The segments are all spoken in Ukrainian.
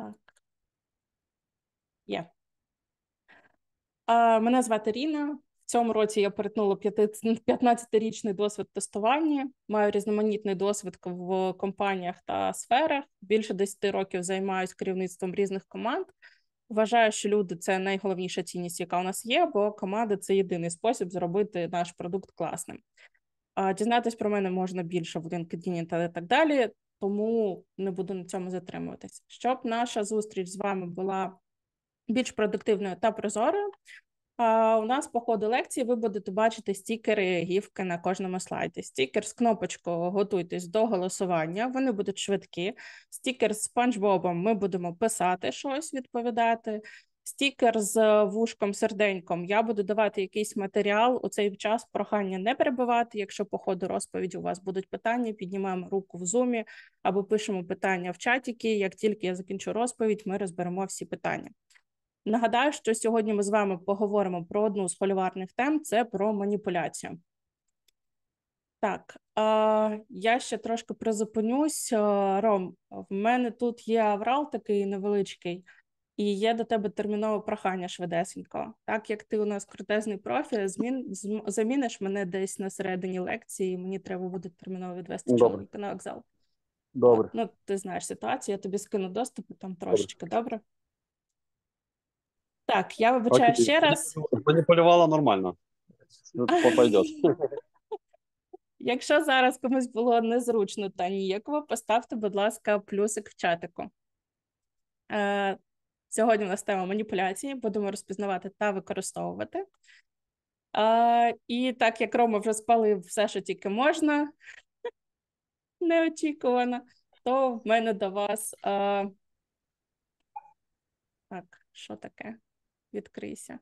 Так, є. Мене звати Ріна. В цьому році я перетнула 15-річний досвід тестування. Маю різноманітний досвід в компаніях та сферах. Більше 10 років займаюся керівництвом різних команд. Вважаю, що люди – це найголовніша цінність, яка у нас є, бо команда – це єдиний спосіб зробити наш продукт класним. Дізнатись про мене можна більше в LinkedIn та так далі, тому не буду на цьому затримуватись. Щоб наша зустріч з вами була більш продуктивною та прозорою, у нас по ходу лекції ви будете бачити стікери, гіфки на кожному слайді. Стікер з кнопочкою «Готуйтесь до голосування», вони будуть швидкі. Стікер з Спанч Бобом ми будемо писати щось, відповідати. Стікер з вушком-серденьком я буду давати якийсь матеріал. У цей час прохання не перебивати. Якщо по ходу розповіді у вас будуть питання, піднімаємо руку в зумі або пишемо питання в чатіки. Як тільки я закінчу розповідь, ми розберемо всі питання. Нагадаю, що сьогодні ми з вами поговоримо про одну з холиварних тем – це про маніпуляцію. Так, я ще трошки призупинюсь. Ром, в мене тут є аврал такий невеличкий, і є до тебе термінове прохання швидесенько. Так як ти у нас крутезний профі, заміниш мене десь на середині лекції, мені треба буде терміново відвести чоловіка на вокзал. Добре. Ну, ти знаєш ситуацію, я тобі скину доступу там трошечки, добре? Так, я вибачаю ще раз. Маніпулювала нормально. Попадет. Якщо зараз комусь було незручно та ніяково, поставте, будь ласка, плюсик в чатику. Сьогодні у нас тема маніпуляції, будемо розпізнавати та використовувати. І так як Рома вже спалив все, що тільки можна, неочікувано, то в мене до вас... Так, що таке? Відкрийся.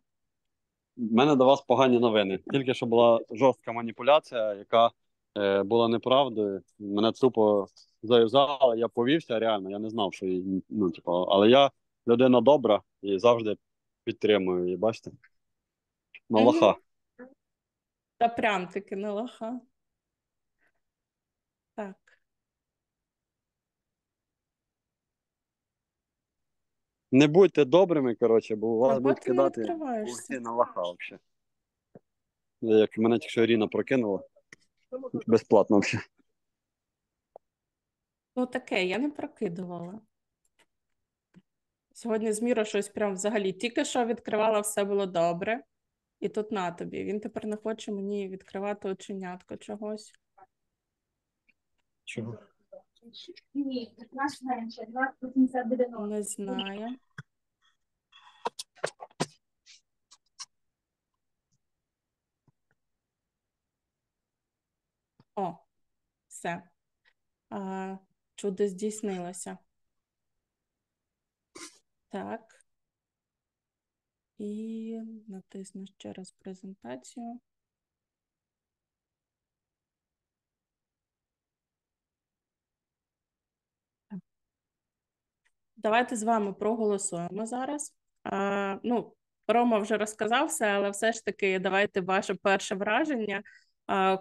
У мене до вас погані новини. Тільки що була жорстка маніпуляція, яка була неправдою. Мене тупо зав'язала, я повівся реально, я не знав, що її, ну, типу, але я людина добра і завжди підтримую її, бачите? На лоха. Та прям таки на лоха. Так. Не будьте добрими, коротше, бо у вас Або будуть ти не кидати відкриваєшся. лохи на лоха взагалі. Як мене тільки що Ірина прокинула. Безплатно взагалі. Ну таке, я не прокидувала. Сьогодні з Міро щось прям взагалі тільки що відкривала, все було добре. І тут на тобі. Він тепер не хоче мені відкривати оченятко чогось. Чого? Не знаю. О, все. Чудо здійснилося. Так. І натисну ще раз презентацію. Давайте з вами проголосуємо зараз. Ну, Рома вже розказав все, але все ж таки давайте ваше перше враження.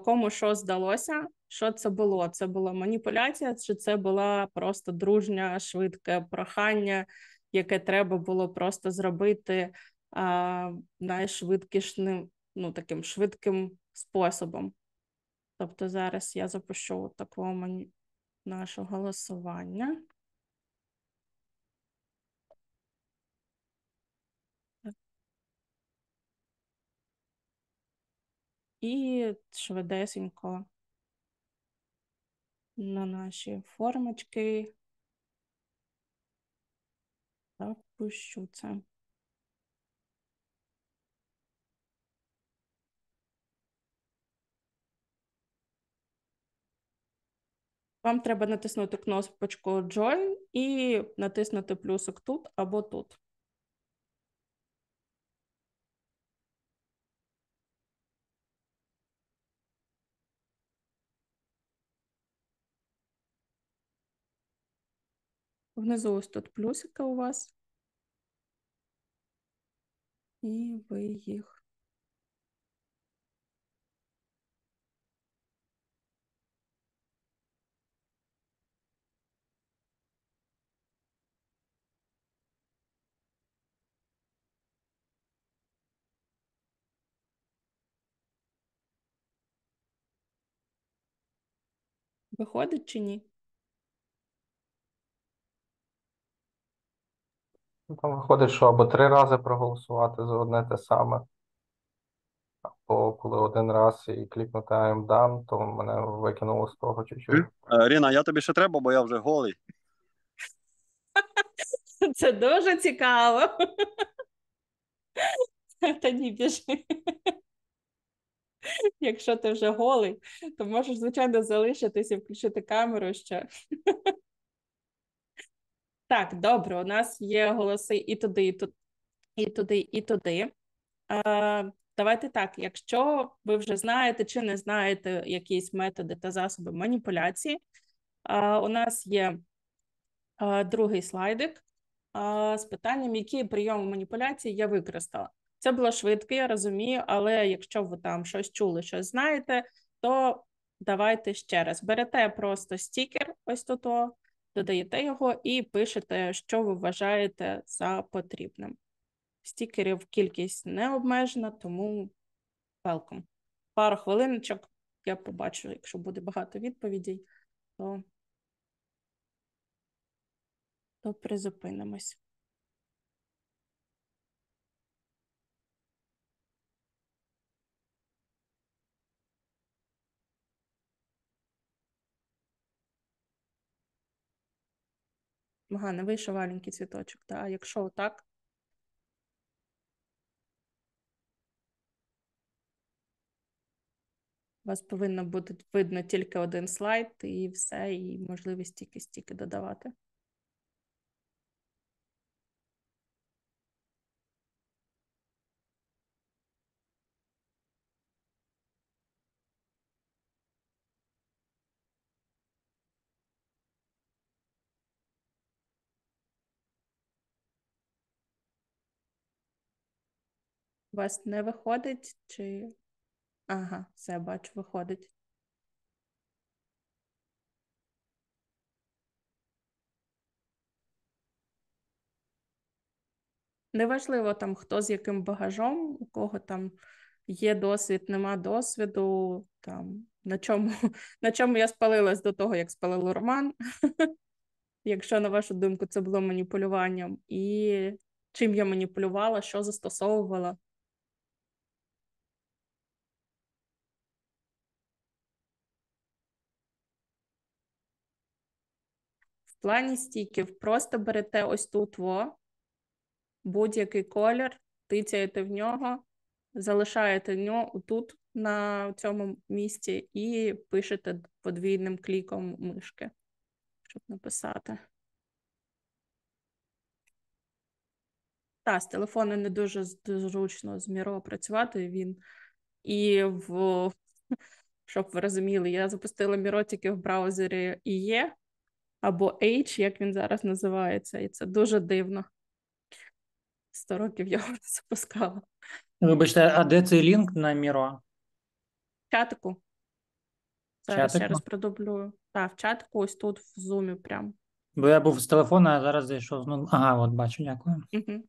Кому що здалося? Що це було? Це була маніпуляція, чи це була просто дружня, швидке прохання, яке треба було просто зробити найшвидкішним, ну, таким швидким способом. Тобто зараз я запущу такого наше голосування. І швидесенько на наші формочки запущу це. Вам треба натиснути кнопочку Join і натиснути плюсик тут або тут. Внизу ось тут плюсики у вас. І ви їх. Виходить чи ні? Там виходить, що або 3 рази проголосувати за одне те саме, або коли один раз і клікнути I'm done, то мене викинуло з того чуть-чуть. Ріна, я тобі ще треба, бо я вже голий. Це дуже цікаво. Та ні, біжи. Якщо ти вже голий, то можеш, звичайно, залишитись і включити камеру ще. Так, добре, у нас є голоси і туди, і туди, і туди, і туди. Давайте так, якщо ви вже знаєте чи не знаєте якісь методи та засоби маніпуляції, у нас є другий слайдик з питанням, які прийоми маніпуляції я використала. Це було швидко, я розумію, але якщо ви там щось чули, щось знаєте, то давайте ще раз. Берете просто стікер, ось тут, додаєте його і пишете, що ви вважаєте за потрібним. Стікерів кількість не обмежена, тому welcome. Пару хвилиночок, я побачу, якщо буде багато відповідей, то призупинимось. Ага, не вийшов маленький цвіточок, так? А якщо так, у вас повинно бути видно тільки один слайд і все, і можливість тільки стільки додавати. У вас не виходить чи... Ага, все, бачу, виходить. Неважливо там, хто з яким багажом, у кого там є досвід, нема досвіду, там, на чому я спалилась до того, як спалила Роман, якщо, на вашу думку, це було маніпулюванням, і чим я маніпулювала, що застосовувала. В плані стіків просто берете ось тут будь-який колір, тицяєте в нього, залишаєте нього тут, на цьому місці, і пишете подвійним кліком мишки, щоб написати. Так, з телефону не дуже зручно з Міро працювати. Він і щоб ви розуміли, я запустила Міро тільки в браузері IE або H, як він зараз називається, і це дуже дивно. 100 років його не запускала. Вибачте, а де цей лінк на Міро? В чатику. Зараз ще Чатику? раз продублюю. Так, в чатику ось тут в зумі прям. Бо я був з телефона, а зараз зайшов. Ну, ага, от бачу, дякую. Угу.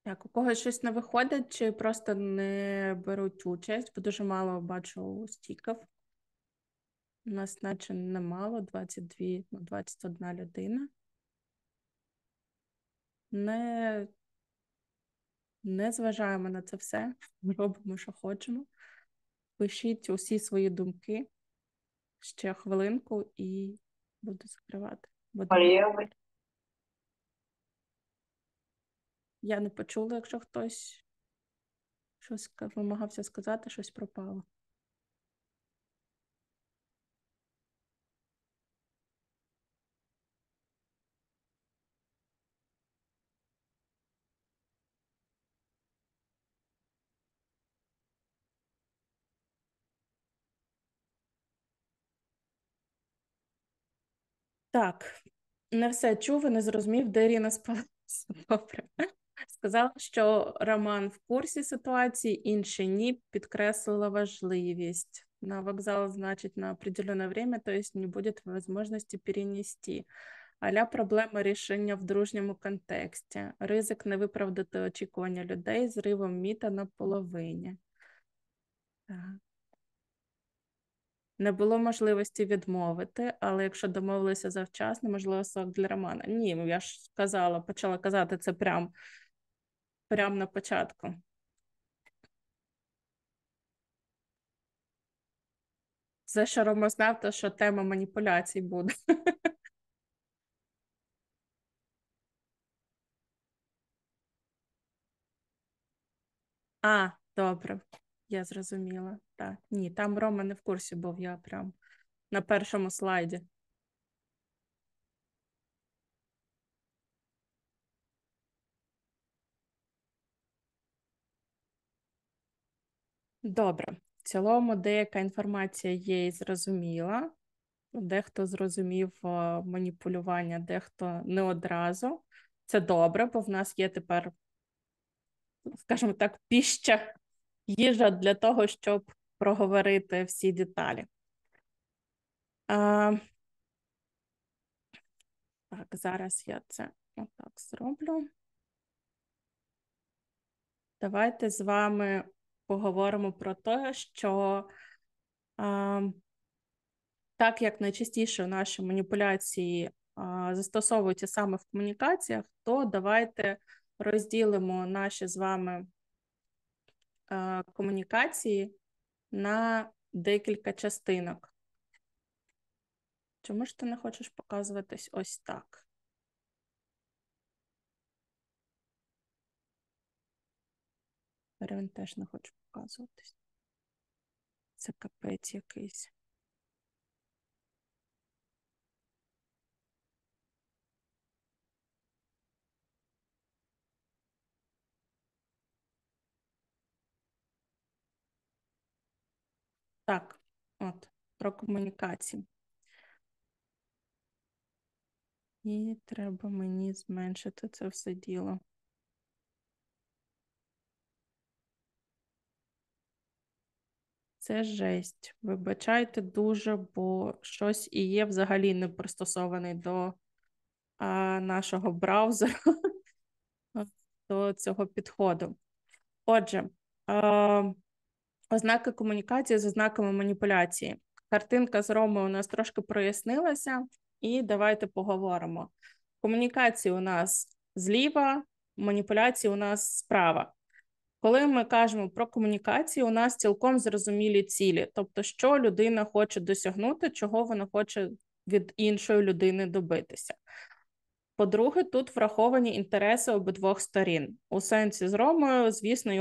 Так, у когось щось не виходить, чи просто не беруть участь, бо дуже мало бачу стіків. У нас наче немало, 22, 21 людина. Не зважаємо на це все, ми робимо, що хочемо. Пишіть усі свої думки. Ще хвилинку і буду закривати. Я не почула, якщо хтось щось вимагався сказати, щось пропало. Так, не все чув і не зрозумів, де Ірина спалася. Добре. Сказала, що Роман в курсі ситуації, інші ні, підкреслила важливість. На вокзал, значить, на определенное время, то есть не будет возможности перенести. Аля проблема рішення в дружньому контексті. Ризик не виправдати очікування людей зривом міта на половині. Так. Не було можливості відмовити, але якщо домовилися завчасно, можливо, сок для Романа. Ні, я ж сказала, почала казати це прям на початку. Все, що Рома знав, то що тема маніпуляцій буде. А, добре, я зрозуміла. Так, ні, там Рома не в курсі був, я прям на першому слайді. Добре, в цілому деяка інформація є і зрозуміла. Дехто зрозумів маніпулювання, дехто не одразу. Це добре, бо в нас є тепер, скажімо так, піща, їжа для того, щоб проговорити всі деталі. Так, зараз я це отак зроблю. Давайте з вами поговоримо про те, що так як найчастіше наші маніпуляції застосовуються саме в комунікаціях, то давайте розділимо наші з вами комунікації на декілька частинок. Чому ж ти не хочеш показуватись ось так? Він теж не хоче показуватись. Це капець якийсь. Так, от, про комунікації. І треба мені зменшити це все діло. Це жесть. Вибачайте дуже, бо щось і є взагалі не пристосований до нашого браузера, до цього підходу. Отже, ознаки комунікації з ознаками маніпуляції. Картинка з Ромою у нас трошки прояснилася, і давайте поговоримо. Комунікації у нас зліва, маніпуляції у нас справа. Коли ми кажемо про комунікацію, у нас цілком зрозумілі цілі. Тобто, що людина хоче досягнути, чого вона хоче від іншої людини добитися. По-друге, тут враховані інтереси обидвох сторін. У сенсі з Ромою, звісно,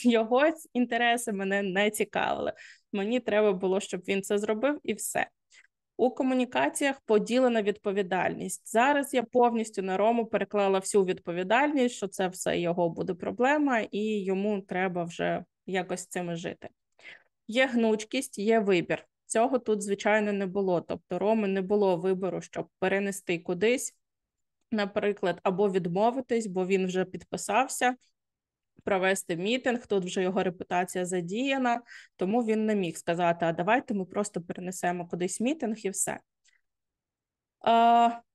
його інтереси мене не цікавили. Мені треба було, щоб він це зробив, і все. У комунікаціях поділена відповідальність. Зараз я повністю на Рому переклала всю відповідальність, що це все його буде проблема, і йому треба вже якось з цим жити. Є гнучкість, є вибір. Цього тут, звичайно, не було. Тобто Роми не було вибору, щоб перенести кудись, наприклад, або відмовитись, бо він вже підписався, провести мітинг, тут вже його репутація задіяна, тому він не міг сказати, а давайте ми просто перенесемо кудись мітинг і все.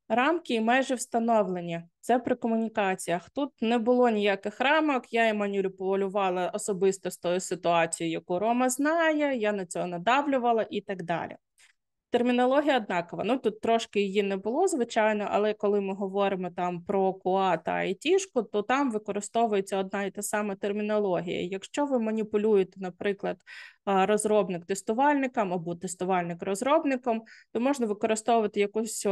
Рамки і межі встановлені. Це при комунікаціях. Тут не було ніяких рамок, я і маніпулювала особисто з тою ситуацією, яку Рома знає, я на цього надавлювала і так далі. Термінологія однакова. Ну, тут трошки її не було, звичайно, але коли ми говоримо там про QA та IT-шку, то там використовується одна і та сама термінологія. Якщо ви маніпулюєте, наприклад, розробник тестувальником або тестувальник розробником, то можна використовувати якусь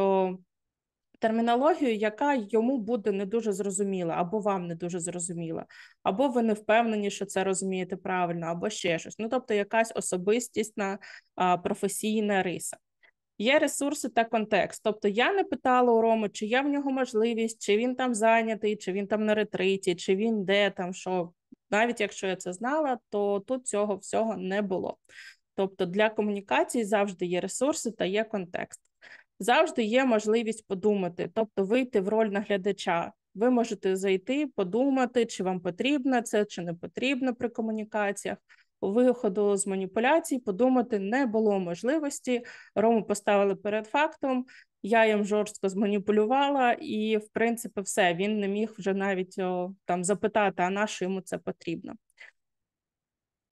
термінологію, яка йому буде не дуже зрозуміла, або вам не дуже зрозуміла, або ви не впевнені, що це розумієте правильно, або ще щось. Ну, тобто якась особистісна професійна риса. Є ресурси та контекст. Тобто я не питала у Роми, чи є в нього можливість, чи він там зайнятий, чи він там на ретриті, чи він де там, що. Навіть якщо я це знала, то тут цього всього не було. Тобто для комунікації завжди є ресурси та є контекст. завжди є можливість подумати, тобто вийти в роль наглядача. Ви можете зайти, подумати, чи вам потрібно це, чи не потрібно при комунікаціях. У виходу з маніпуляцій подумати не було можливості. Рому поставили перед фактом, я їм жорстко зманіпулювала, і, в принципі, все. Він не міг вже навіть там запитати, а на що йому це потрібно.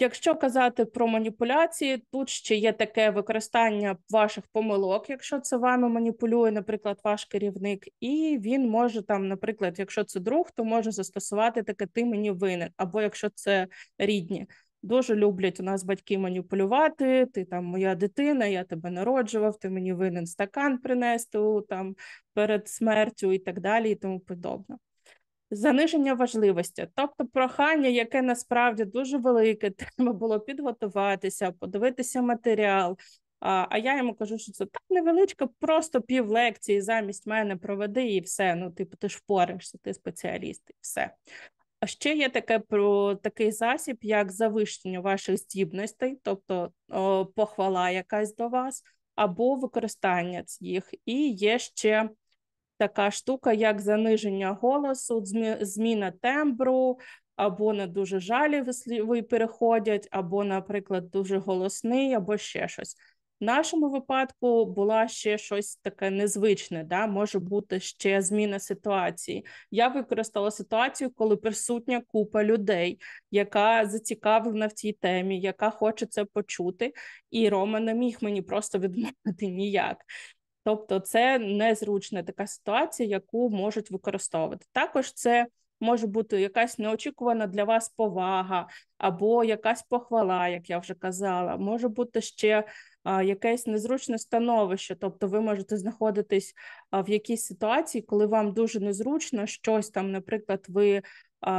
Якщо казати про маніпуляції, тут ще є таке використання ваших помилок, якщо це вами маніпулює, наприклад, ваш керівник, і він може там, наприклад, якщо це друг, то може застосувати таке «ти мені винен», або якщо це рідні. Дуже люблять у нас батьки маніпулювати, ти там моя дитина, я тебе народжував, ти мені винен стакан принести там перед смертю і так далі і тому подобне. Заниження важливості, тобто прохання, яке насправді дуже велике, треба було підготуватися, подивитися матеріал. А я йому кажу, що це так невеличко, просто пів лекції замість мене проведи і все. Ну, типу, ти ж впораєшся, ти спеціаліст і все. А ще є такий засіб, як завищення ваших здібностей, тобто похвала якась до вас, або використання їх. І є ще така штука, як заниження голосу, зміна тембру, або не дуже жалібливий переходять, або, наприклад, дуже голосний, або ще щось. В нашому випадку була ще щось таке незвичне, да? Може бути ще зміна ситуації. Я використала ситуацію, коли присутня купа людей, яка зацікавлена в цій темі, яка хоче це почути, і Рома не міг мені просто відмовити ніяк. Тобто це незручна така ситуація, яку можуть використовувати. Також це може бути якась неочікувана для вас повага або якась похвала, як я вже казала. Може бути ще якесь незручне становище, тобто ви можете знаходитись в якійсь ситуації, коли вам дуже незручно щось там, наприклад, ви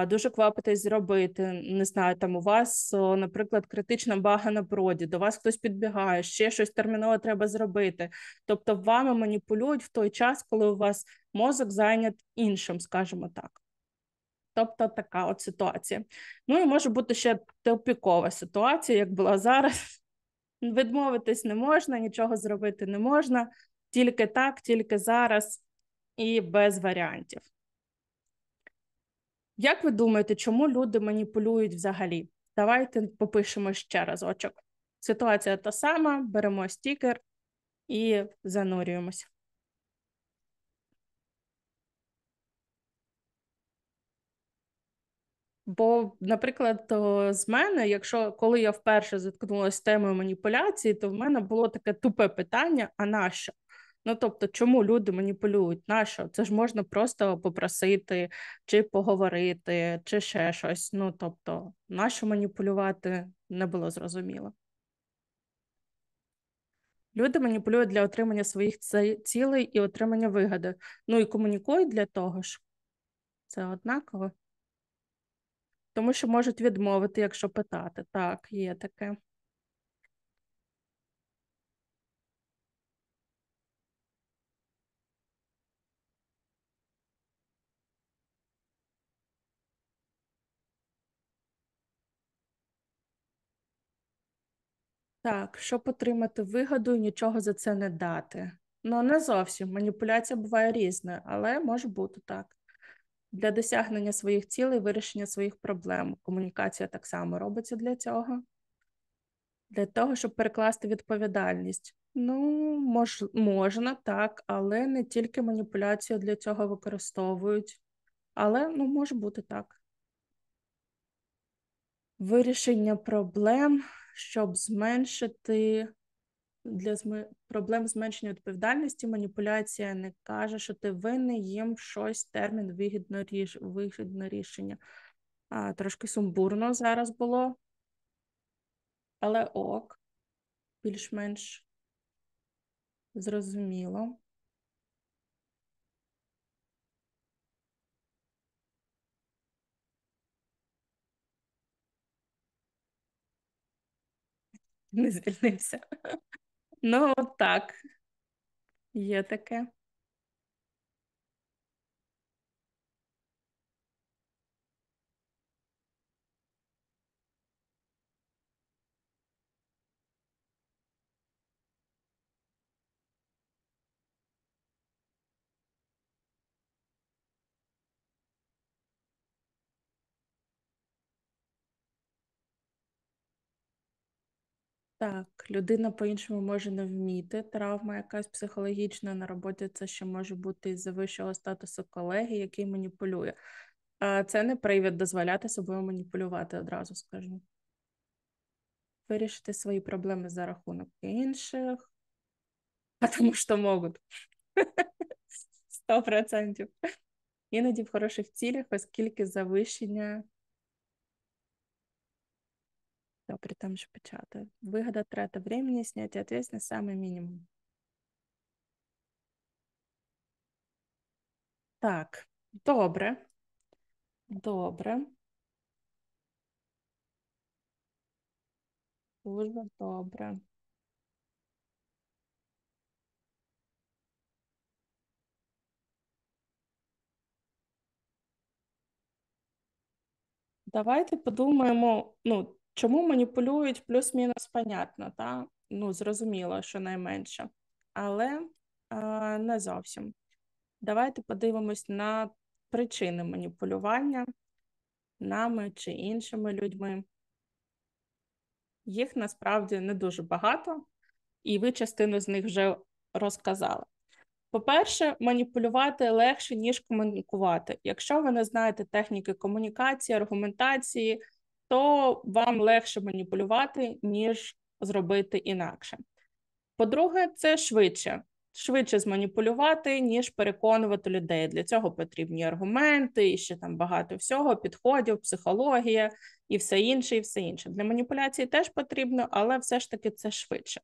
дуже квапитесь зробити, не знаю, там у вас, наприклад, критична бага на броді, до вас хтось підбігає, ще щось терміново треба зробити. Тобто вами маніпулюють в той час, коли у вас мозок зайнят іншим, скажімо так. Тобто така от ситуація. Ну і може бути ще тупікова ситуація, як була зараз. Відмовитись не можна, нічого зробити не можна, тільки так, тільки зараз і без варіантів. Як ви думаєте, чому люди маніпулюють взагалі? Давайте попишемо ще разочок. Ситуація та сама, беремо стікер і занурюємося. Бо, наприклад, з мене, коли я вперше зіткнулася з темою маніпуляції, то в мене було таке тупе питання, а нащо? Ну, тобто, чому люди маніпулюють? Нащо? Це ж можна просто попросити, чи поговорити, чи ще щось. Ну, тобто, нащо маніпулювати, не було зрозуміло. Люди маніпулюють для отримання своїх цілей і отримання вигоди. Ну, і комунікують для того ж. Це однаково. Тому що можуть відмовити, якщо питати. Так, є таке. Так, щоб отримати вигоду і нічого за це не дати. Ну, не зовсім. Маніпуляція буває різною, але може бути так. Для досягнення своїх цілей, вирішення своїх проблем. Комунікація так само робиться для цього. Для того, щоб перекласти відповідальність. Ну, можна, так, але не тільки маніпуляцію для цього використовують. Але, ну, може бути так. Вирішення проблем, щоб зменшити проблем зменшення відповідальності, маніпуляція не каже, що ти винний, їм щось, термін вигідне рішення. Трошки сумбурно зараз було, але ок, більш-менш зрозуміло. Не звільнився. Ну, так, є таке. Так, людина по-іншому може не вміти, травма якась психологічна на роботі, це ще може бути із-за вищого статусу колеги, який маніпулює. Це не привід дозволяти собою маніпулювати, одразу скажу. Вирішити свої проблеми за рахунок інших, тому що можуть. 100%. Іноді в хороших цілях, оскільки завищення. Добре, там же печатаю. Выгода, трата времени, снятие ответственности, самый минимум. Так, добре. Добре. Дуже добре. Давайте подумаємо, чому маніпулюють плюс-мінус понятно, та? Зрозуміло, що найменше. Але не зовсім. Давайте подивимось на причини маніпулювання нами чи іншими людьми. Їх насправді не дуже багато, і ви частину з них вже розказали. По-перше, маніпулювати легше, ніж комунікувати. Якщо ви не знаєте техніки комунікації, аргументації, то вам легше маніпулювати, ніж зробити інакше. По-друге, це швидше. Швидше зманіпулювати, ніж переконувати людей. Для цього потрібні аргументи, і ще там багато всього, підходів, психологія і все інше, і все інше. Для маніпуляції теж потрібно, але все ж таки це швидше.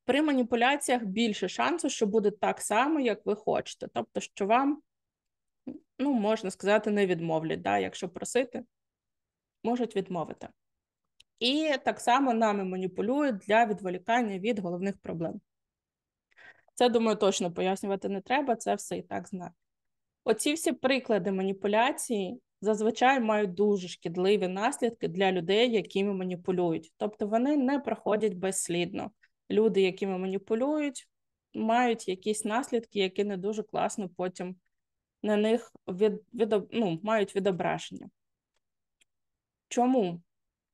При маніпуляціях більше шансу, що буде так само, як ви хочете. Тобто, що вам, можна сказати, не відмовлять. Да? Якщо просити, можуть відмовити. І так само нами маніпулюють для відволікання від головних проблем. Це, думаю, точно пояснювати не треба, це все і так знають. Оці всі приклади маніпуляції зазвичай мають дуже шкідливі наслідки для людей, якими маніпулюють. Тобто вони не проходять безслідно. Люди, якими маніпулюють, мають якісь наслідки, які не дуже класно потім на них мають відображення. Чому?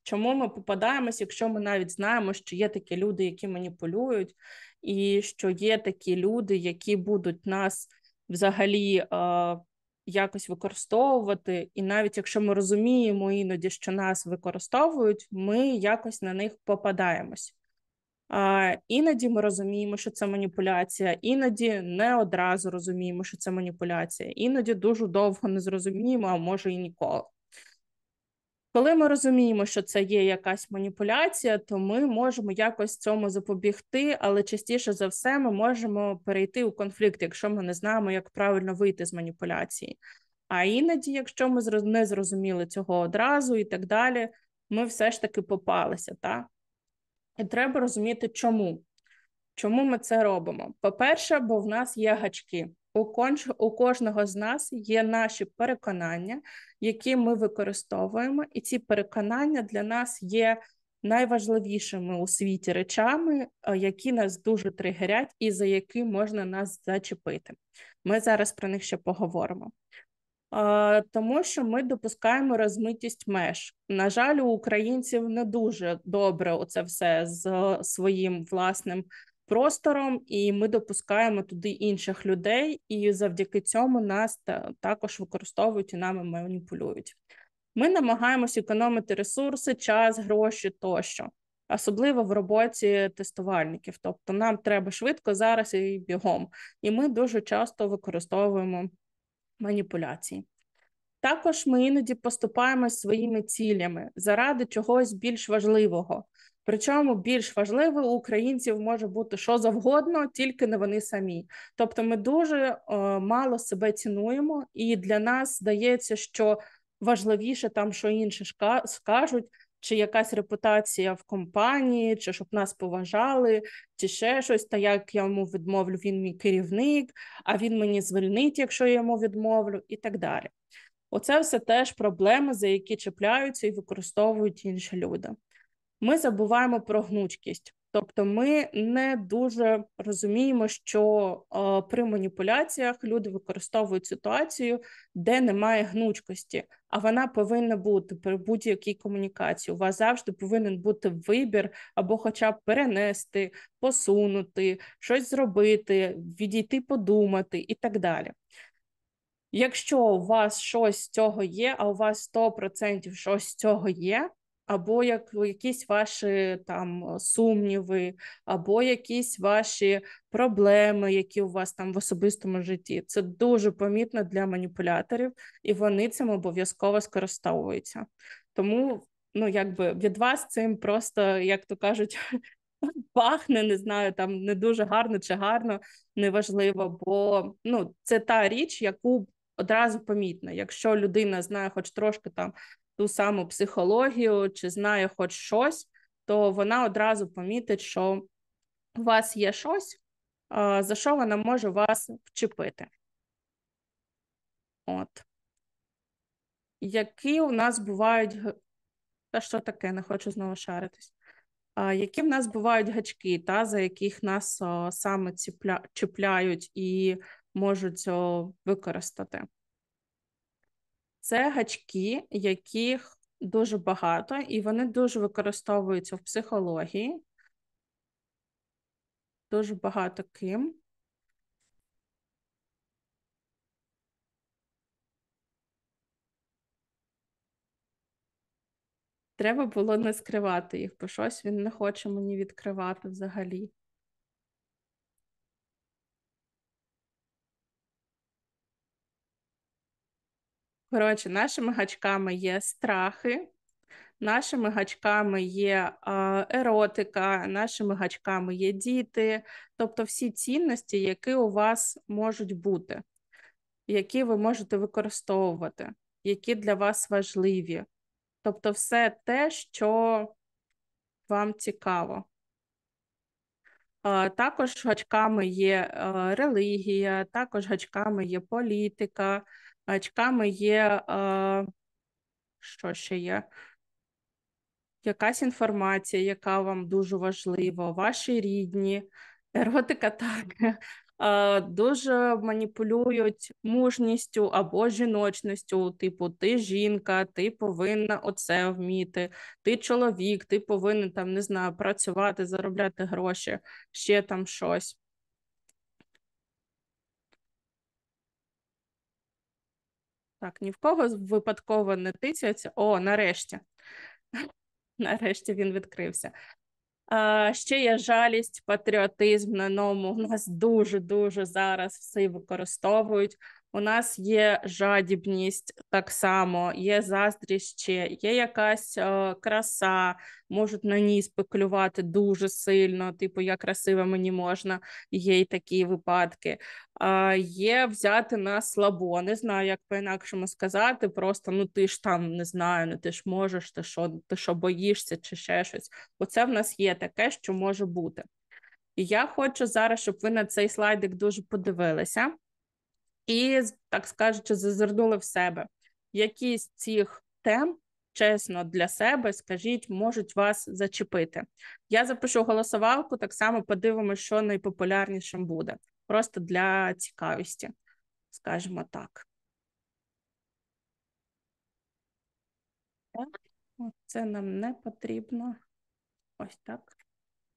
Чому ми попадаємось, якщо ми навіть знаємо, що є такі люди, які маніпулюють, і що є такі люди, які будуть нас взагалі якось використовувати, і навіть якщо ми розуміємо іноді, що нас використовують, ми якось на них попадаємось. Іноді ми розуміємо, що це маніпуляція, іноді не одразу розуміємо, що це маніпуляція, іноді дуже довго не зрозуміємо, а може і ніколи. Коли ми розуміємо, що це є якась маніпуляція, то ми можемо якось цьому запобігти, але частіше за все ми можемо перейти у конфлікт, якщо ми не знаємо, як правильно вийти з маніпуляції. А іноді, якщо ми не зрозуміли цього одразу і так далі, ми все ж таки попалися, так? І треба розуміти, чому. Чому ми це робимо? По-перше, бо в нас є гачки. У кожного з нас є наші переконання, які ми використовуємо, і ці переконання для нас є найважливішими у світі речами, які нас дуже тригерять і за які можна нас зачепити. Ми зараз про них ще поговоримо. Тому що ми допускаємо розмитість меж. На жаль, у українців не дуже добре оце все з своїм власним простором, і ми допускаємо туди інших людей, і завдяки цьому нас також використовують і нами маніпулюють. Ми намагаємося економити ресурси, час, гроші тощо, особливо в роботі тестувальників. Тобто нам треба швидко, зараз і бігом. І ми дуже часто використовуємо маніпуляції. Також ми іноді поступаємо своїми цілями заради чогось більш важливого. Причому більш важливо у українців може бути що завгодно, тільки не вони самі. Тобто ми дуже мало себе цінуємо, і для нас здається, що важливіше там, що інші скажуть, чи якась репутація в компанії, чи щоб нас поважали, чи ще щось, та як я йому відмовлю, він мій керівник, а він мені звільнить, якщо я йому відмовлю, і так далі. Оце все теж проблеми, за які чіпляються і використовують інші люди. Ми забуваємо про гнучкість. Тобто ми не дуже розуміємо, що при маніпуляціях люди використовують ситуацію, де немає гнучкості, а вона повинна бути при будь-якій комунікації. У вас завжди повинен бути вибір або хоча б перенести, посунути, щось зробити, відійти подумати і так далі. Якщо у вас щось з цього є, а у вас 100% щось з цього є, або якісь ваші там сумніви, або якісь ваші проблеми, які у вас там в особистому житті, це дуже помітно для маніпуляторів, і вони цим обов'язково скористовуються. Тому, ну, якби від вас цим просто, як то кажуть, пахне, не знаю, там не дуже гарно чи гарно, неважливо, бо ну, це та річ, яку одразу помітно. Якщо людина знає хоч трошки там ту саму психологію, чи знає хоч щось, то вона одразу помітить, що у вас є щось, за що вона може вас вчепити. От. Які у нас бувають... Та що таке? Не хочу знову шаритись. Які в нас бувають гачки, за яких нас саме чіпляють і можуть використати? Це гачки, яких дуже багато, і вони дуже використовуються в психології. Дуже багато ким. Треба було не скривати їх, бо щось він не хоче мені відкривати взагалі. Коротше, нашими гачками є страхи, нашими гачками є еротика, нашими гачками є діти, тобто всі цінності, які у вас можуть бути, які ви можете використовувати, які для вас важливі. Тобто все те, що вам цікаво. Також гачками є релігія, також гачками є політика, гачками є, що ще є? Якась інформація, яка вам дуже важлива, ваші рідні, еротика так, дуже маніпулюють мужністю або жіночністю, типу, ти жінка, ти повинна оце вміти, ти чоловік, ти повинен там, не знаю, працювати, заробляти гроші, ще там щось. Так, ні в кого випадково не тицяться. О, нарешті. Нарешті він відкрився. Ще є жалість, патріотизм на ньому. У нас дуже-дуже зараз все використовують. У нас є жадібність так само, є заздрість ще, є якась краса, можуть на ній спекулювати дуже сильно, типу, як красиво мені можна, є й такі випадки. Є взяти на слабо, не знаю, як по-інакшому сказати, просто, ну ти ж там, не знаю, ну ти ж можеш, ти що боїшся, чи ще щось. Оце в нас є таке, що може бути. І я хочу зараз, щоб ви на цей слайдик дуже подивилися і, так скажучи, зазирнули в себе. Які з цих тем, чесно, для себе, скажіть, можуть вас зачепити. Я запишу голосувалку, так само подивимося, що найпопулярнішим буде. Просто для цікавості, скажімо так. Це нам не потрібно. Ось так.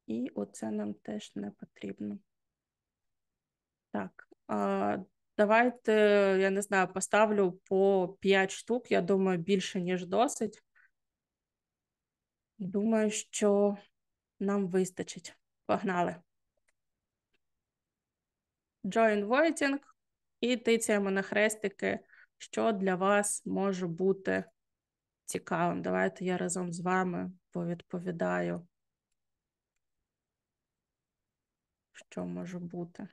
І оце нам теж не потрібно. Так, давайте, я не знаю, поставлю по 5 штук. Я думаю, більше, ніж досить. Думаю, що нам вистачить. Погнали. Join voting і тицяємо на хрестики, що для вас може бути цікавим. Давайте я разом з вами повідповідаю, що може бути.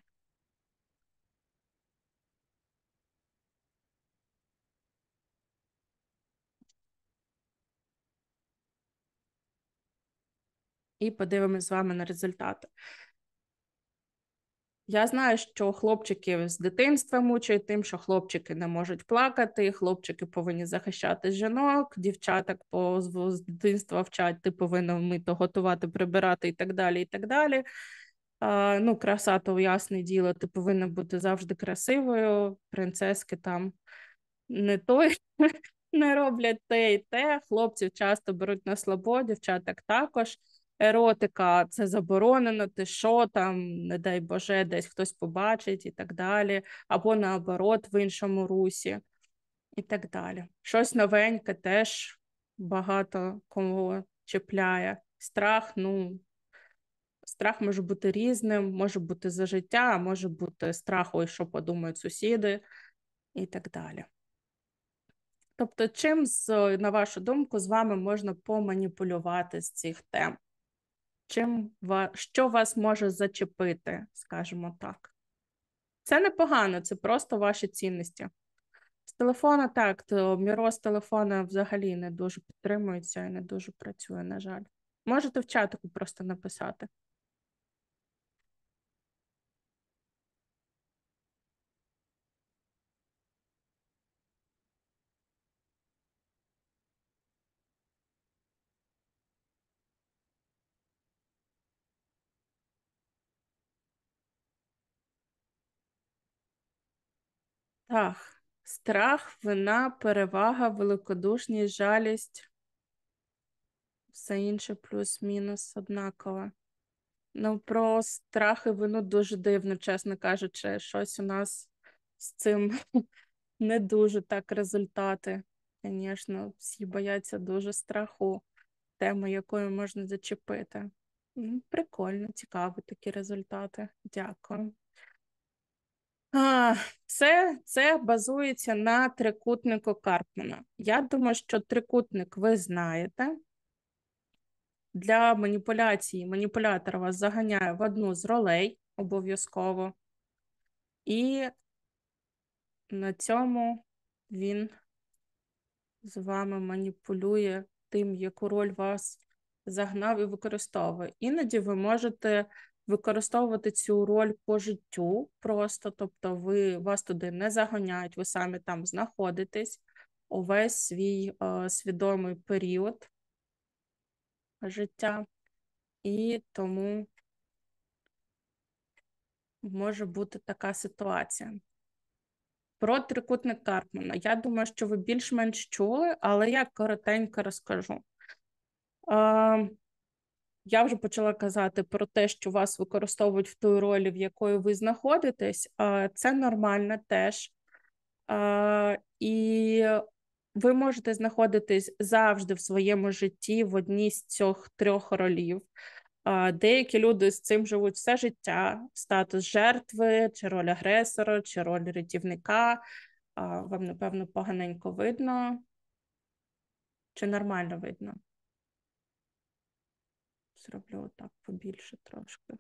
І подивимось з вами на результати. Я знаю, що хлопчиків з дитинства мучають тим, що хлопчики не можуть плакати, хлопчики повинні захищати жінок, дівчаток з дитинства вчать, ти повинна вміти готувати, прибирати і так далі, і так далі. Ну, краса, то ясне діло, ти повинна бути завжди красивою, принцески там не той, не роблять те і те, хлопців часто беруть на слабо, дівчаток також. Еротика – це заборонено, ти що там, не дай Боже, десь хтось побачить і так далі, або наоборот в іншому русі і так далі. Щось новеньке теж багато кого чіпляє. Страх, ну, страх може бути різним, може бути за життя, а може бути страх, ой, що подумають сусіди і так далі. Тобто, чим, на вашу думку, з вами можна поманіпулювати з цих тем? Що вас може зачепити, скажімо так? Це непогано, це просто ваші цінності. З телефона так, то Міро з телефона взагалі не дуже підтримується і не дуже працює, на жаль. Можете в чатику просто написати. Так, страх, вина, перевага, великодушність, жалість. Все інше плюс-мінус однаково. Ну, про страх і вину дуже дивно, чесно кажучи. Щось у нас з цим не дуже так результати. Звісно, всі бояться дуже страху, теми, якою можна зачепити. Прикольно, цікаві такі результати. Дякую. Це базується на трикутнику Карпмана. Я думаю, що трикутник ви знаєте. Для маніпуляції маніпулятор вас заганяє в одну з ролей обов'язково. І на цьому він з вами маніпулює тим, яку роль вас загнав і використовує. Іноді ви можете використовувати цю роль по життю просто, тобто вас туди не заганяють, ви самі там знаходитесь увесь свій свідомий період життя. І тому може бути така ситуація. Про трикутник Карпмана. Я думаю, що ви більш-менш чули, але я коротенько розкажу. Я вже почала казати про те, що вас використовують в той ролі, в якої ви знаходитесь. Це нормально теж. І ви можете знаходитись завжди в своєму житті в одній з цих трьох ролів. Деякі люди з цим живуть все життя, статус жертви, чи роль агресора, чи роль рятівника. Вам, напевно, поганенько видно. Чи нормально видно? Зроблю отак побільше трошки.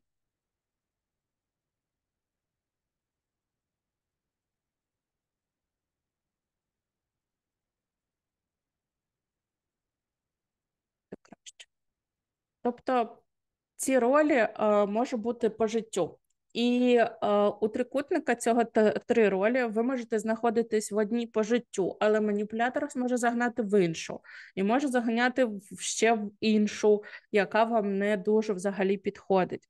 Так краще. Тобто ці ролі можуть бути по життю. І у трикутника цього три ролі ви можете знаходитись в одній по життю, але маніпулятор вас може загнати в іншу. І може заганяти ще в іншу, яка вам не дуже взагалі підходить.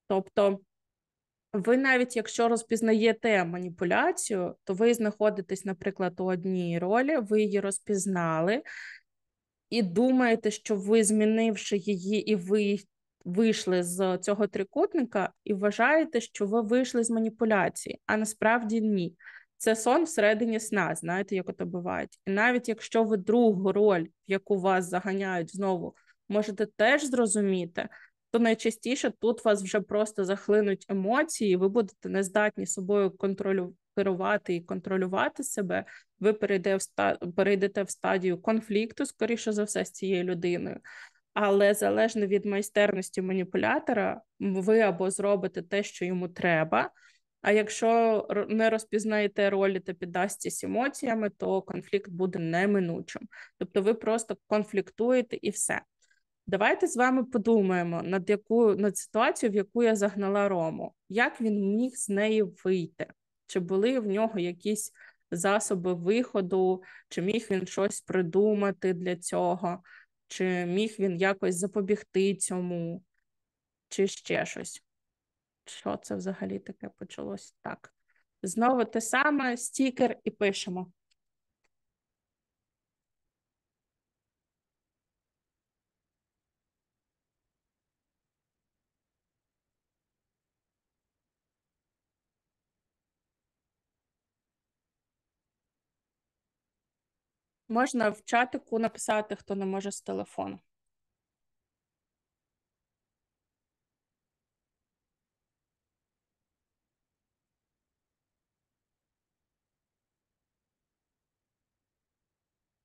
Тобто ви навіть якщо розпізнаєте маніпуляцію, то ви знаходитесь, наприклад, у одній ролі, ви її розпізнали, і думаєте, що ви, змінивши її, і ви вийшли з цього трикутника, і вважаєте, що ви вийшли з маніпуляції, а насправді ні. Це сон всередині сна, знаєте, як ото бувають. І навіть якщо ви другу роль, в яку вас заганяють знову, можете теж зрозуміти, то найчастіше тут вас вже просто захлинуть емоції, ви будете нездатні собою керувати і контролювати себе, ви перейдете в стадію конфлікту, скоріше за все, з цією людиною. Але залежно від майстерності маніпулятора, ви або зробите те, що йому треба, а якщо не розпізнаєте ролі та піддастесь емоціями, то конфлікт буде неминучим. Тобто ви просто конфліктуєте і все. Давайте з вами подумаємо над ситуацією, в яку я загнала Рому. Як він міг з неї вийти? Чи були в нього якісь засоби виходу, чи міг він щось придумати для цього, чи міг він якось запобігти цьому, чи ще щось? Що це взагалі таке почалось? Так. Знову те саме, стікер і пишемо. Можна в чатику написати, хто не може з телефону.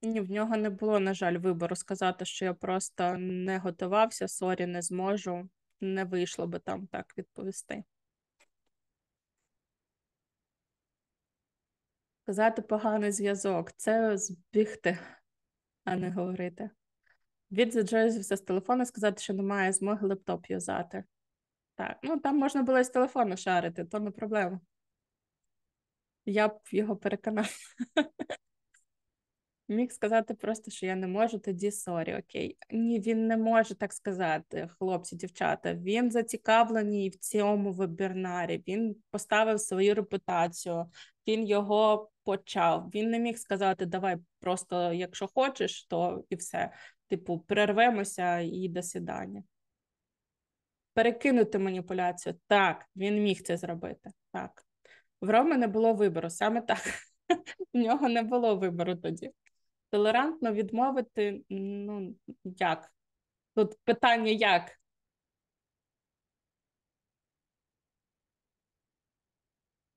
Ні, в нього не було, на жаль, вибору сказати, що я просто не готувався, сорі, не зможу. Не вийшло би там так відповісти. Сказати поганий зв'язок – це збігти, а не говорити. Від задзвонився з телефону сказати, що немає змоги лептоп юзати. Так, ну там можна було з телефону шарити, то не проблема. Я б його переконала. Міг сказати просто, що я не можу, тоді сорі, окей. Ні, він не може так сказати, хлопці, дівчата. Він зацікавлений в цьому вебінарі, він поставив свою репутацію, він його почав. Він не міг сказати, давай просто, якщо хочеш, то і все. Типу, перервемося і до свидання. Перекинути маніпуляцію. Так, він міг це зробити. Так. В Роми не було вибору, саме так. В нього не було вибору тоді. Толерантно відмовити, ну, як? Тут питання як?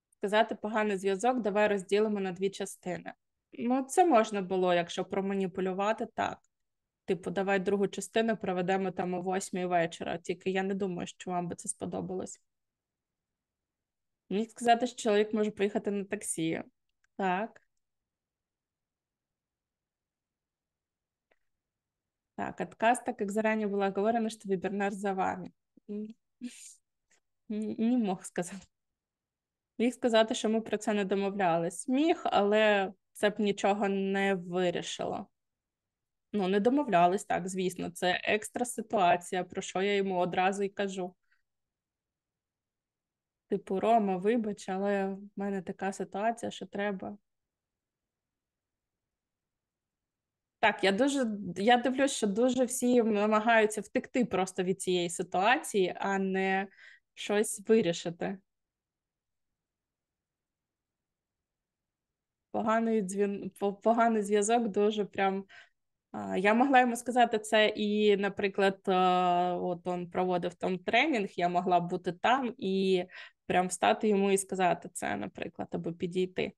Сказати поганий зв'язок, давай розділимо на дві частини. Ну, це можна було, якщо проманіпулювати, так. Типу, давай другу частину проведемо там о 8 вечора, тільки я не думаю, що вам би це сподобалось. Міг сказати, що чоловік може поїхати на таксі. Так. Так, отказ, так как заранее было оговорено, что вебинар за вами. Не мог сказати. Міг сказати, що ми про це не домовлялись. Міг, але це б нічого не вирішило. Ну, не домовлялись, так, звісно. Це екстра ситуація, про що я йому одразу і кажу. Типу, Рома, вибач, але в мене така ситуація, що треба. Так, я дивлюсь, що дуже всі намагаються втекти просто від цієї ситуації, а не щось вирішити. Поганий зв'язок дуже прям. Я могла йому сказати це і, наприклад, от він проводив там тренінг, я могла бути там і прям встати йому і сказати це, наприклад, або підійти.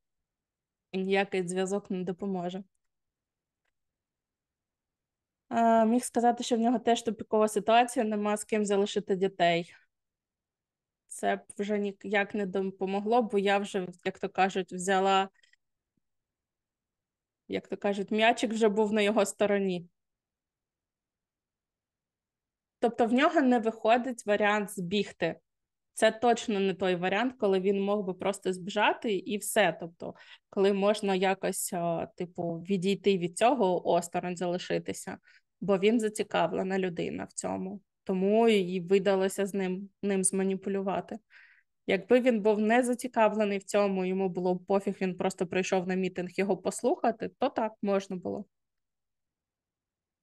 І ніякий зв'язок не допоможе. Міг сказати, що в нього теж тупікова ситуація, нема з ким залишити дітей. Це б вже ніяк не допомогло, бо я вже, як то кажуть, взяла, як то кажуть, м'ячик вже був на його стороні. Тобто в нього не виходить варіант збігти. Це точно не той варіант, коли він мог би просто збіжати і все. Тобто, коли можна якось, типу, відійти від цього, осторонь залишитися, бо він зацікавлена людина в цьому. Тому і видалося ним зманіпулювати. Якби він був не зацікавлений в цьому, йому було б пофіг, він просто прийшов на мітинг його послухати, то так, можна було.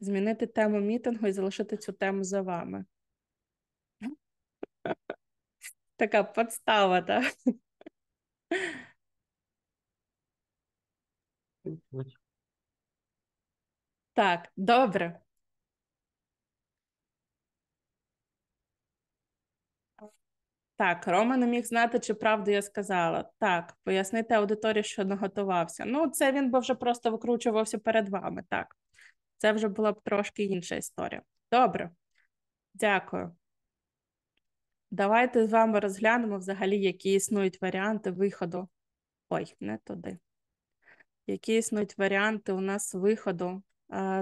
Змінити тему мітингу і залишити цю тему за вами. Така подстава, так? Так, добре. Так, Рома не міг знати, чи правду я сказала. Так, пояснити аудиторії, що не готувався. Ну, це він би вже просто викручувався перед вами, так. Це вже була б трошки інша історія. Добре, дякую. Давайте з вами розглянемо взагалі, які існують варіанти виходу. Ой, не туди. Які існують варіанти у нас виходу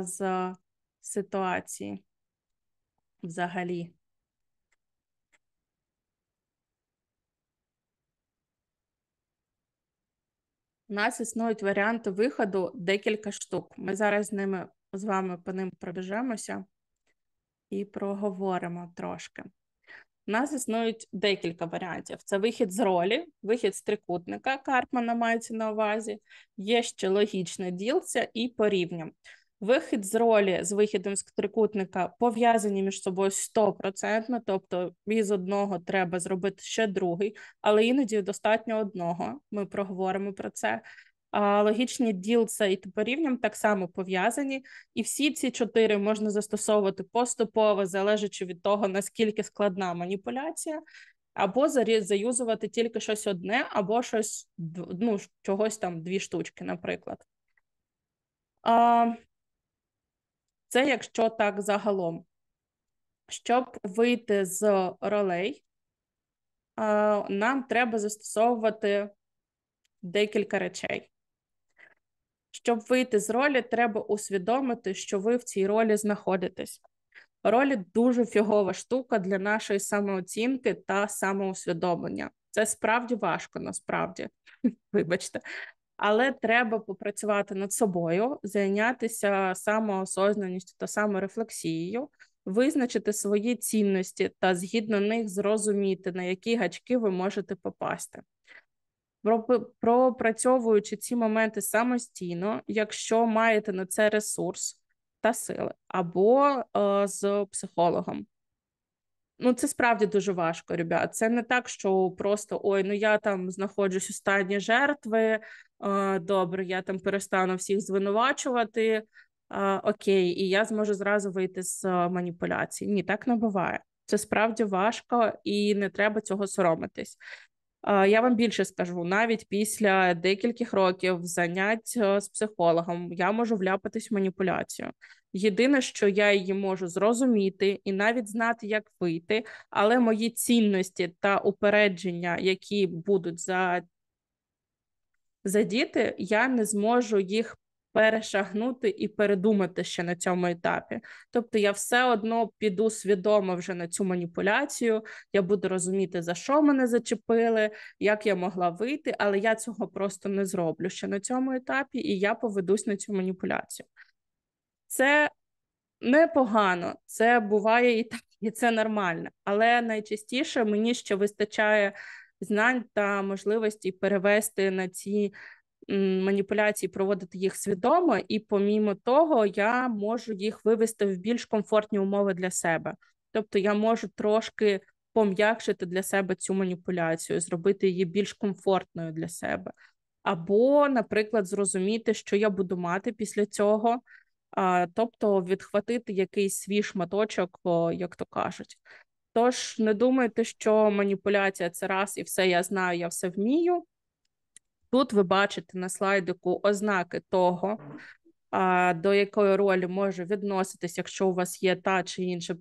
з ситуації. взагалі. У нас існують варіанти виходу декілька штук. Ми зараз з вами по ним пробіжемося і проговоримо трошки. У нас існують декілька варіантів. Це вихід з ролі, вихід з трикутника, Карпмана мається на увазі, є ще логічне ділце і порівняння. Вихід з ролі з вихідом з трикутника пов'язані між собою 100%, тобто із одного треба зробити ще другий, але іноді достатньо одного, ми проговоримо про це. А логічні ділця і порівняння так само пов'язані, і всі ці 4 можна застосовувати поступово, залежачи від того, наскільки складна маніпуляція, або заюзувати тільки щось одне, або щось, ну, чогось там 2 штучки, наприклад. Це якщо так загалом. Щоб вийти з ролей, нам треба застосовувати декілька речей. Щоб вийти з ролі, треба усвідомити, що ви в цій ролі знаходитесь. Ролі дуже фігова штука для нашої самооцінки та самоусвідомлення. Це справді важко, насправді, вибачте. Але треба попрацювати над собою, зайнятися самоосознаністю та саморефлексією, визначити свої цінності та згідно них зрозуміти, на які гачки ви можете попасти. Пропрацьовуючи ці моменти самостійно, якщо маєте на це ресурс та сили, або з психологом. Ну, це справді дуже важко, ребят. Це не так, що просто, ой, ну я там знаходжусь у стані жертви, добре, я там перестану всіх звинувачувати, окей, і я зможу зразу вийти з маніпуляцій. Ні, так не буває. Це справді важко і не треба цього соромитись. Я вам більше скажу, навіть після декількох років занять з психологом я можу вляпатись в маніпуляцію. Єдине, що я її можу зрозуміти і навіть знати, як вийти, але мої цінності та упередження, які будуть задіти, я не зможу їх перешагнути і передумати ще на цьому етапі. Тобто я все одно піду свідомо вже на цю маніпуляцію, я буду розуміти, за що мене зачепили, як я могла вийти, але я цього просто не зроблю ще на цьому етапі, і я поведусь на цю маніпуляцію. Це непогано, це буває і так, і це нормально, але найчастіше мені ще вистачає знань та можливості перевести на ці маніпуляції, проводити їх свідомо, і помімо того, я можу їх вивести в більш комфортні умови для себе. Тобто я можу трошки пом'якшити для себе цю маніпуляцію, зробити її більш комфортною для себе. Або, наприклад, зрозуміти, що я буду мати після цього, тобто відхватити якийсь свій шматочок, як то кажуть. Тож не думайте, що маніпуляція – це раз і все я знаю, я все вмію. Тут ви бачите на слайдику ознаки того, до якої ролі може відноситись, якщо у вас є та чи інше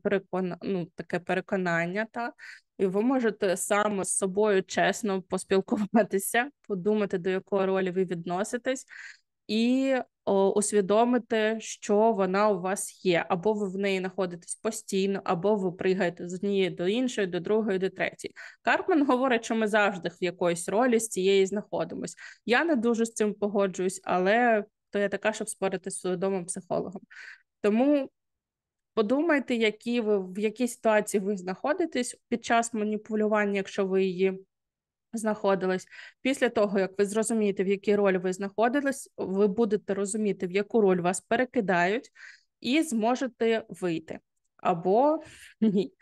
таке переконання, та? І ви можете саме з собою чесно поспілкуватися, подумати, до якої ролі ви відноситесь, і усвідомити, що вона у вас є. Або ви в неї знаходитесь постійно, або ви пригаєте з однієї до іншої, до другої, до третьої. Карпман говорить, що ми завжди в якоїсь ролі з цієї знаходимось. Я не дуже з цим погоджуюсь, але то я така, щоб спорити з свідомим психологом. Тому подумайте, в якій ситуації ви знаходитесь під час маніпулювання, якщо ви її знаходились. Після того, як ви зрозумієте, в якій ролі ви знаходились, ви будете розуміти, в яку роль вас перекидають, і зможете вийти. Або ні.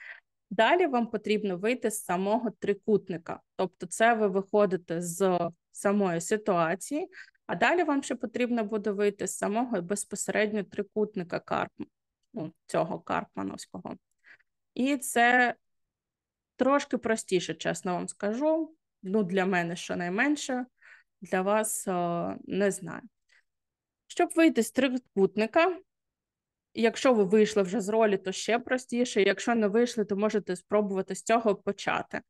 Далі вам потрібно вийти з самого трикутника. Тобто це ви виходите з самої ситуації, а далі вам ще потрібно буде вийти з самого безпосередньо трикутника цього карпмановського. І це трошки простіше, чесно вам скажу. Ну, для мене щонайменше, для вас не знаю. Щоб вийти з трикутника, якщо ви вийшли вже з ролі, то ще простіше. Якщо не вийшли, то можете спробувати з цього почати.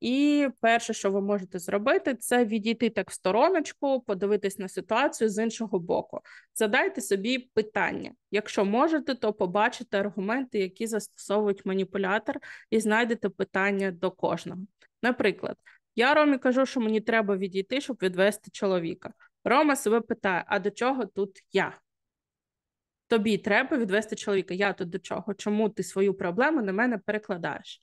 І перше, що ви можете зробити, це відійти так в стороночку, подивитись на ситуацію з іншого боку. Задайте собі питання. Якщо можете, то побачите аргументи, які застосовують маніпулятор, і знайдете питання до кожного. Наприклад, я Ромі кажу, що мені треба відійти, щоб відвести чоловіка. Рома себе питає, а до чого тут я? Тобі треба відвести чоловіка. Я тут до чого? Чому ти свою проблему на мене перекладаєш?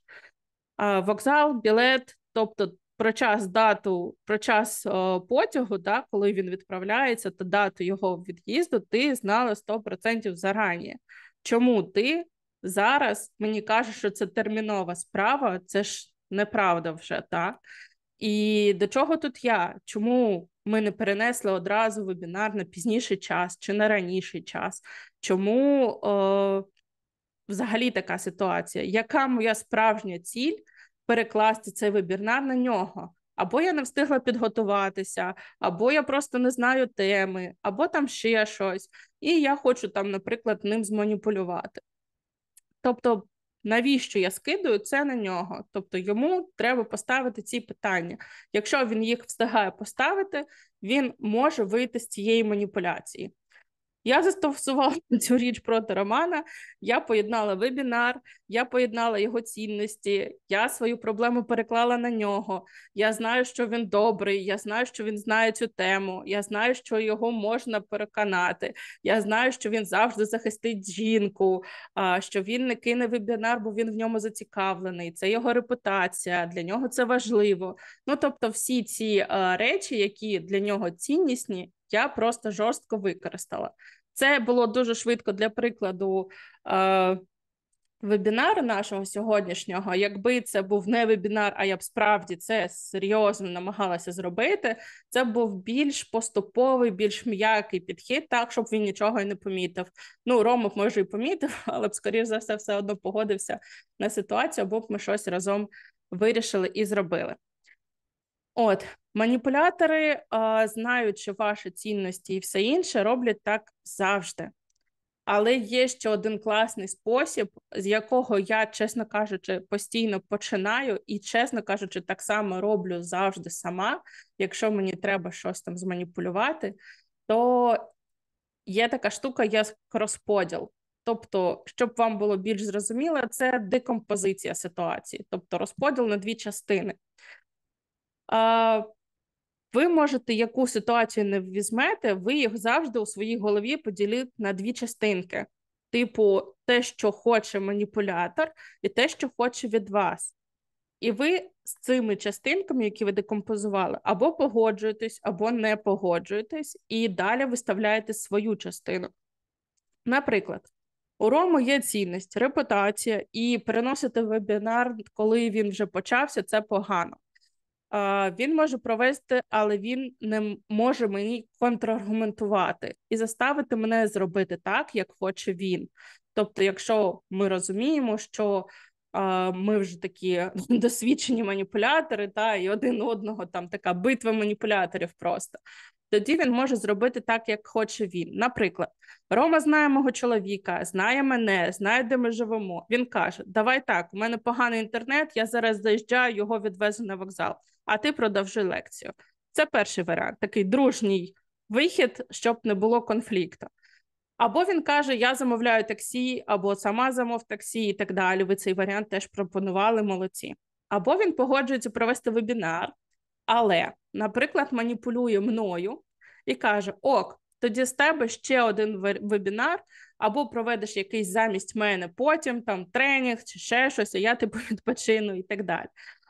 Вокзал, білет, тобто про час, дату, про час потягу, да, коли він відправляється, та дату його від'їзду, ти знала 100% зарані. Чому ти зараз мені кажеш, що це термінова справа? Це ж неправда вже, так? І до чого тут я? Чому ми не перенесли одразу вебінар на пізніший час чи на раніший час? Чому взагалі така ситуація? Яка моя справжня ціль перекласти цей вебінар на нього? Або я не встигла підготуватися, або я просто не знаю теми, або там ще щось. І я хочу там, наприклад, ним зманіпулювати. Тобто, навіщо я скидаю це на нього? Тобто йому треба поставити ці питання. Якщо він їх встигає поставити, він може вийти з цієї маніпуляції. Я застосувала цю річ проти Романа, я поєднала вебінар, я поєднала його цінності, я свою проблему переклала на нього, я знаю, що він добрий, я знаю, що він знає цю тему, я знаю, що його можна переконати, я знаю, що він завжди захистить жінку, що він не кине вебінар, бо він в ньому зацікавлений, це його репутація, для нього це важливо. Ну, тобто всі ці речі, які для нього ціннісні, я просто жорстко використала. Це було дуже швидко для прикладу вебінару нашого сьогоднішнього. Якби це був не вебінар, а я б справді це серйозно намагалася зробити, це був більш поступовий, більш м'який підхід, так, щоб він нічого і не помітив. Ну, Рома, може, і помітив, але б, скоріш за все одно погодився на ситуацію, або б ми щось разом вирішили і зробили. От, маніпулятори, знаючи ваші цінності і все інше, роблять так завжди. Але є ще один класний спосіб, з якого я, чесно кажучи, постійно починаю і, чесно кажучи, так само роблю завжди сама. Якщо мені треба щось там зманіпулювати, то є така штука, як розподіл. Тобто, щоб вам було більш зрозуміло, це декомпозиція ситуації, тобто розподіл на дві частини. Ви можете, яку ситуацію не візьмете, ви їх завжди у своїй голові поділите на дві частинки. Типу, те, що хоче маніпулятор, і те, що хоче від вас. І ви з цими частинками, які ви декомпозували, або погоджуєтесь, або не погоджуєтесь, і далі виставляєте свою частину. Наприклад, у Рому є цінність, репутація, і переносити вебінар, коли він вже почався, це погано. Він може провести, але він не може мені контраргументувати і заставити мене зробити так, як хоче він. Тобто, якщо ми розуміємо, що ми вже такі досвідчені маніпулятори, та, і один одного там така битва маніпуляторів просто, тоді він може зробити так, як хоче він. Наприклад, Рома знає мого чоловіка, знає мене, знає, де ми живемо. Він каже, давай так, у мене поганий інтернет, я зараз заїжджаю, його відвезу на вокзал, а ти продовжуй лекцію. Це перший варіант, такий дружній вихід, щоб не було конфлікту. Або він каже, я замовляю таксі, або сама замов таксі і так далі. Ви цей варіант теж пропонували, молодці. Або він погоджується провести вебінар, але, наприклад, маніпулює мною і каже, ок, тоді з тебе ще один вебінар, або проведеш якийсь замість мене потім, там тренінг чи ще щось, а я типу відпочину і так далі.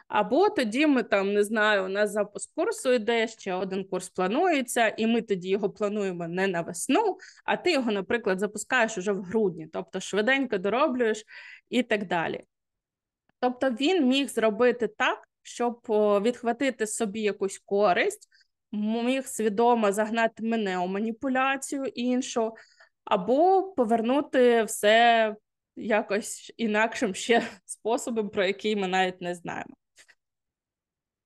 Або тоді ми там, не знаю, у нас запуск курсу йде, ще один курс планується, і ми тоді його плануємо не на весну, а ти його, наприклад, запускаєш уже в грудні, тобто швиденько дороблюєш і так далі. Тобто він міг зробити так, щоб відхватити собі якусь користь, міг свідомо загнати мене у маніпуляцію іншу, або повернути все якось інакшим ще способом, про який ми навіть не знаємо.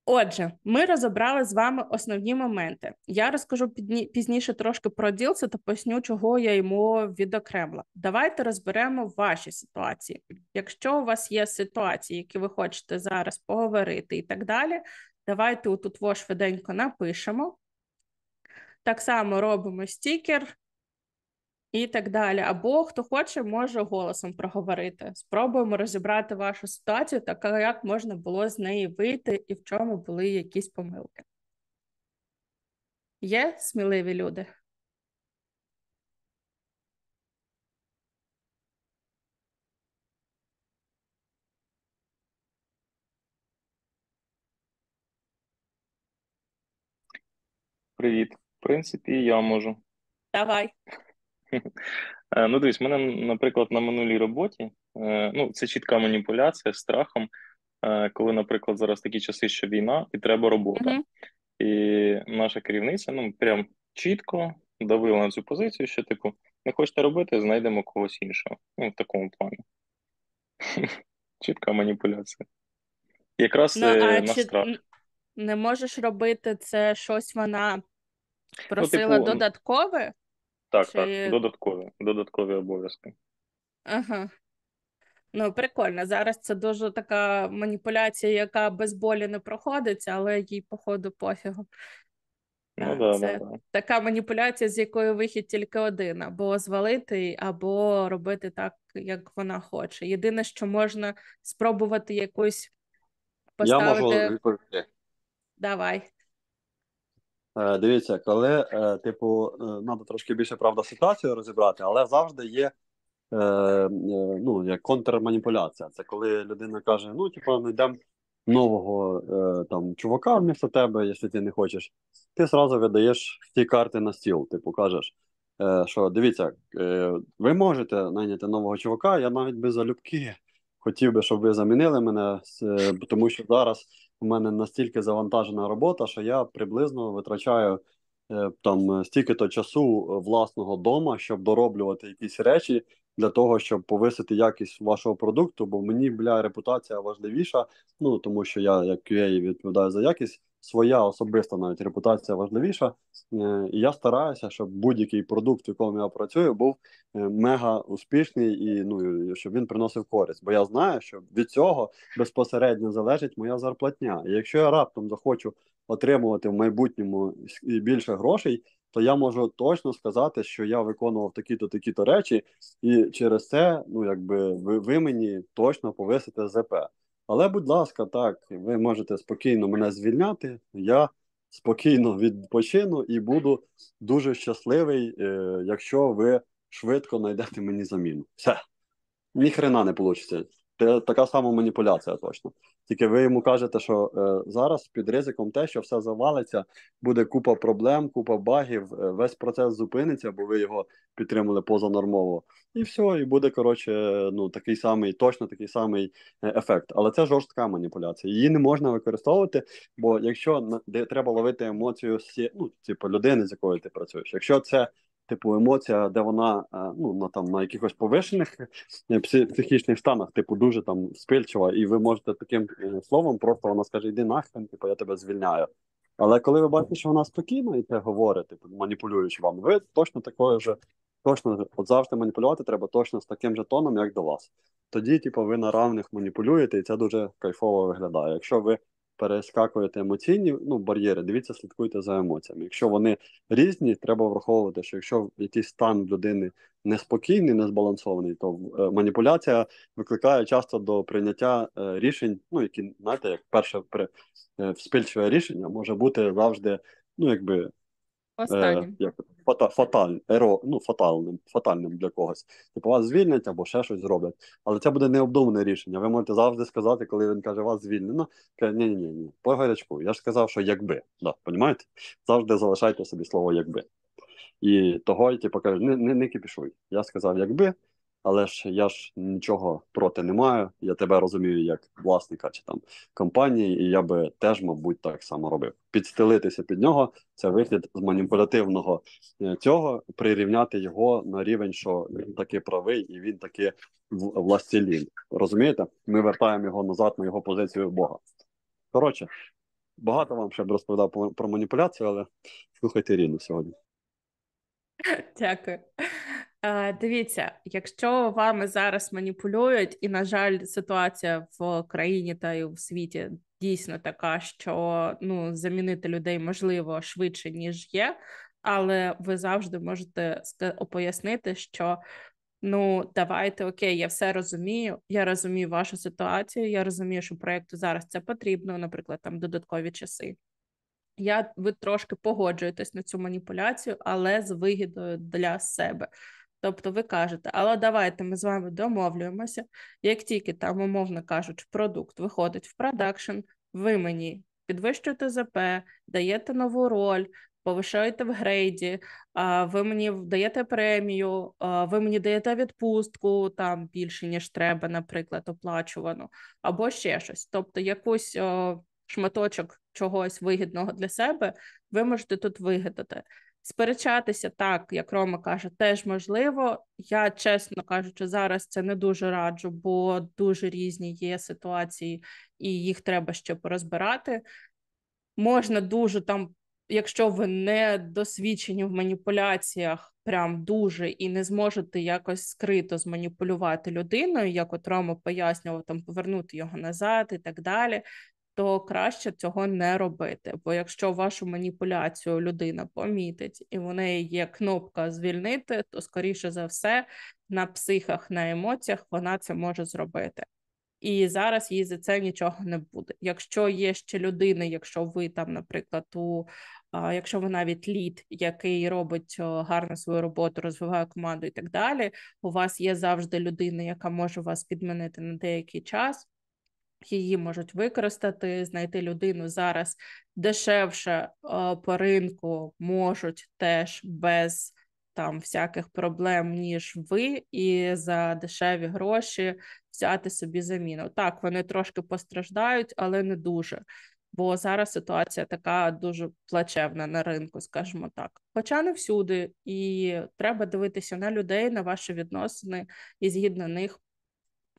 Отже, ми розібрали з вами основні моменти. Я розкажу пізніше трошки про ділси та поясню, чого я йому відокремила. Давайте розберемо ваші ситуації. Якщо у вас є ситуації, які ви хочете зараз поговорити і так далі, давайте отут швиденько напишемо. Так само робимо стікер і так далі. Або хто хоче, може голосом проговорити. Спробуємо розібрати вашу ситуацію, так як можна було з неї вийти і в чому були якісь помилки. Є сміливі люди? Привіт. В принципі, я можу. Давай. Ну, дивись, в мене, наприклад, на минулій роботі, ну, це чітка маніпуляція страхом, коли, наприклад, зараз такі часи, що війна, і треба робота. Угу. І наша керівниця, ну, прям чітко давила на цю позицію, що, типу, не хочете робити, знайдемо когось іншого. Ну, в такому плані. Чітка маніпуляція. Якраз Ну, а на страх. не можеш робити це щось вона Ну, просила типу, додаткове? так, Чи... додаткові обов'язки. Ага. Ну, прикольно. Зараз це дуже така маніпуляція, яка без болі не проходить, але їй, походу, пофігу. Ну, Так, да. це така маніпуляція, з якої вихід тільки один. Або звалити, або робити так, як вона хоче. Єдине, що можна спробувати якусь Я можу поставити... відповісти. Давай. Дивіться, коли, треба трошки більше, правда, ситуацію розібрати, але завжди є як контрманіпуляція. Це коли людина каже, ну, типу, знайдемо нового там чувака вмісто тебе, якщо ти не хочеш. Ти одразу видаєш ті карти на стіл. Типу кажеш, що дивіться, ви можете найняти нового чувака, я навіть би залюбки хотів би, щоб ви замінили мене, тому що зараз у мене настільки завантажена робота, що я приблизно витрачаю там стільки-то часу власного дома, щоб дороблювати якісь речі для того, щоб повисити якість вашого продукту, бо мені, репутація важливіша, ну, тому що я, як QA, відповідаю за якість, своя особиста навіть репутація важливіша, і я стараюся, щоб будь-який продукт, в якому я працюю, був мега успішний і, ну, щоб він приносив користь, бо я знаю, що від цього безпосередньо залежить моя зарплатня, і якщо я раптом захочу отримувати в майбутньому і більше грошей, то я можу точно сказати, що я виконував такі-то речі, і через це, ну, якби ви мені точно повисите ЗП. Але, будь ласка, так, ви можете спокійно мене звільняти, я спокійно відпочину і буду дуже щасливий, якщо ви швидко знайдете мені заміну. Все. Ніхрена не вийде. Це така сама маніпуляція точно. Тільки ви йому кажете, що зараз під ризиком те, що все завалиться, буде купа проблем, купа багів, весь процес зупиниться, бо ви його підтримали позанормово. І все, і буде, коротше, ну, точно такий самий ефект. Але це жорстка маніпуляція. Її не можна використовувати, бо якщо треба ловити емоцію людини, з якою ти працюєш, якщо це емоція, де вона на якихось повишених психічних станах, дуже там спильчива, і ви можете таким словом просто вона скаже, йди нахрен, я тебе звільняю. Але коли ви бачите, що вона спокійна і це говорить, маніпулюючи вам, ви точно от завжди маніпулювати треба точно з таким же тоном, як до вас. Тоді, ви на равних маніпулюєте, і це дуже кайфово виглядає. Якщо ви перескакуєте емоційні бар'єри, дивіться, слідкуйте за емоціями. Якщо вони різні, треба враховувати, що якщо якийсь стан людини неспокійний, незбалансований, то маніпуляція викликає часто до прийняття рішень, які, знаєте, як перше вспильчиве рішення може бути завжди, Останнім. Фатальним для когось. Вас звільнять або ще щось зроблять. Але це буде необдумане рішення. Ви можете завжди сказати, коли він каже, вас звільнено, каже, ні, по гарячку. Я ж сказав, що якби. Да, понімаєте? Завжди залишайте собі слово якби. І того, каже, не кипішуй. Я сказав якби, але ж я ж нічого проти не маю. Я тебе розумію як власника чи там компанії, і я би теж, мабуть, так само робив. Підстелитися під нього – це вихід з маніпулятивного цього, прирівняти його на рівень, що він таки правий і він таки властелін. Розумієте? Ми вертаємо його назад на його позицію Бога. Коротше, багато вам ще б розповідав про маніпуляцію, але слухайте Ірину сьогодні. Дякую. Дивіться, якщо вами зараз маніпулюють, і, на жаль, ситуація в країні та й у світі дійсно така, що замінити людей можливо швидше, ніж є, але ви завжди можете пояснити, що давайте, окей, я все розумію, я розумію вашу ситуацію, я розумію, що проєкту зараз це потрібно, наприклад, там додаткові часи. Ви трошки погоджуєтесь на цю маніпуляцію, але з вигідою для себе. Тобто ви кажете, але давайте ми з вами домовлюємося, як тільки там, умовно кажучи, продукт виходить в продакшн, ви мені підвищуєте ЗП, даєте нову роль, повишаєте в грейді, ви мені даєте премію, ви мені даєте відпустку, там більше, ніж треба, наприклад, оплачувану, або ще щось. Тобто якусь шматочок чогось вигідного для себе ви можете тут вигадати. Сперечатися так, як Рома каже, теж можливо. Я, чесно кажучи, зараз це не дуже раджу, бо дуже різні є ситуації, і їх треба ще порозбирати. Можна дуже там, якщо ви не досвідчені в маніпуляціях, прям дуже, і не зможете якось скрито зманіпулювати людиною, як от Рома пояснював, там повернути його назад і так далі, то краще цього не робити. Бо якщо вашу маніпуляцію людина помітить і в неї є кнопка «звільнити», то, скоріше за все, на психах, на емоціях вона це може зробити. І зараз їй за це нічого не буде. Якщо є ще людина, якщо ви там, наприклад, якщо ви навіть лід, який робить гарно свою роботу, розвиває команду і так далі, у вас є завжди людина, яка може вас підмінити на деякий час, її можуть використати, знайти людину зараз дешевше по ринку можуть теж без там всяких проблем, ніж ви, і за дешеві гроші взяти собі заміну. Так, вони трошки постраждають, але не дуже, бо зараз ситуація така дуже плачевна на ринку, скажімо так. Хоча не всюди, і треба дивитися на людей, на ваші відносини і згідно них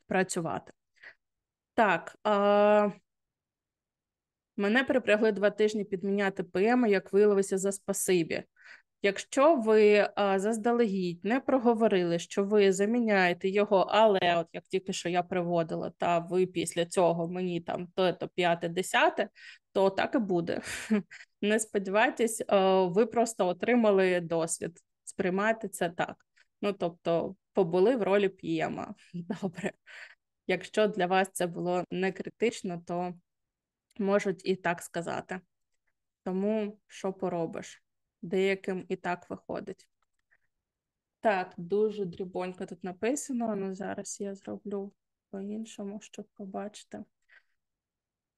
працювати. Так, мене припрягли 2 тижні підміняти ПМ, як виявилося, за спасибі. Якщо ви заздалегідь не проговорили, що ви заміняєте його, але от як тільки що я приводила, та ви після цього мені там то 5-10, то так і буде. Не сподівайтесь, ви просто отримали досвід. Сприймайте це так. Тобто, побули в ролі ПМа. Добре. Якщо для вас це було не критично, то можуть і так сказати. Тому що поробиш? Деяким і так виходить. Так, дуже дрібонько тут написано, зараз я зроблю по-іншому, щоб побачити.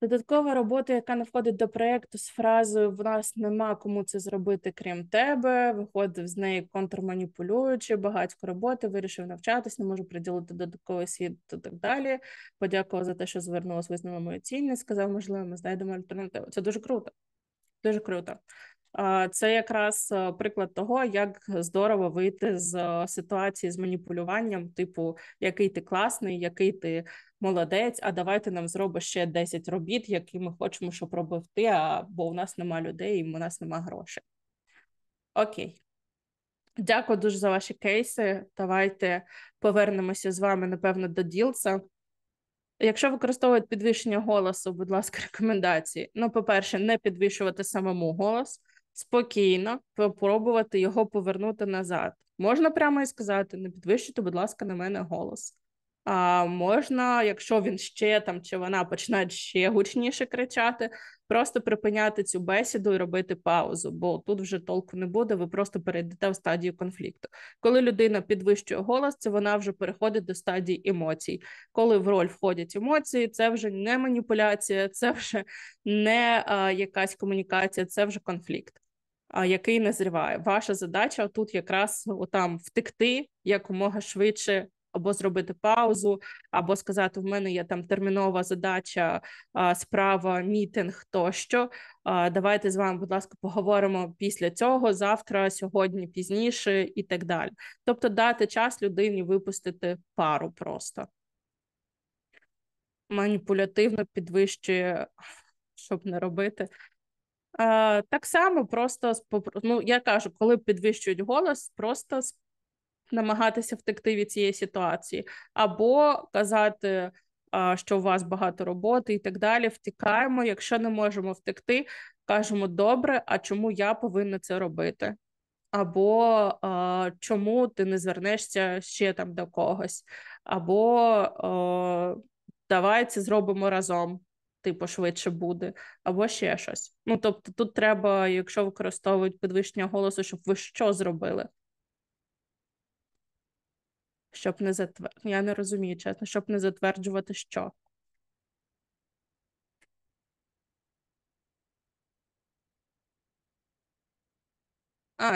Додаткова робота, яка не входить до проєкту з фразою «в нас нема кому це зробити, крім тебе», виходив з неї контрманіпулюючи, багатько роботи, вирішив навчатись, не можу приділити додатковий світ і так далі. Подякував за те, що звернулась, визнала мою цінність, сказав, можливо, ми знайдемо альтернативу. Це дуже круто. Дуже круто. Це якраз приклад того, як здорово вийти з ситуації з маніпулюванням, типу, який ти класний, який ти молодець, а давайте нам зробиш ще 10 робіт, які ми хочемо, щоб робив ти, бо у нас нема людей і у нас нема грошей. Окей. Дякую дуже за ваші кейси. Давайте повернемося з вами, напевно, до ділса. Якщо використовують підвищення голосу, будь ласка, рекомендації. По-перше, не підвищувати самому голос, спокійно попробувати його повернути назад. Можна прямо і сказати, не підвищуйте, будь ласка, на мене голос. А можна, якщо він ще там чи вона починають ще гучніше кричати, просто припиняти цю бесіду і робити паузу, бо тут вже толку не буде, ви просто перейдете в стадію конфлікту. Коли людина підвищує голос, це вона вже переходить до стадії емоцій. Коли в роль входять емоції, це вже не маніпуляція, це вже не якась комунікація, це вже конфлікт, який назріває. Ваша задача тут якраз отам втекти якомога швидше, або зробити паузу, або сказати, в мене є там термінова задача, справа, мітинг, тощо. Давайте з вами, будь ласка, поговоримо після цього, завтра, сьогодні, пізніше і так далі. Тобто дати час людині випустити пару просто. Маніпулятивно підвищує щоб не робити. Так само просто, я кажу, коли підвищують голос, просто намагатися втекти від цієї ситуації. Або казати, що у вас багато роботи і так далі, втікаємо. Якщо не можемо втекти, кажемо, добре, а чому я повинна це робити? Або чому ти не звернешся ще там до когось? Або давай це зробимо разом, типу, швидше буде, або ще щось. Ну, тобто тут треба, якщо використовують підвищення голосу, щоб ви що зробили? Щоб не Я не розумію, чесно, щоб не затверджувати що.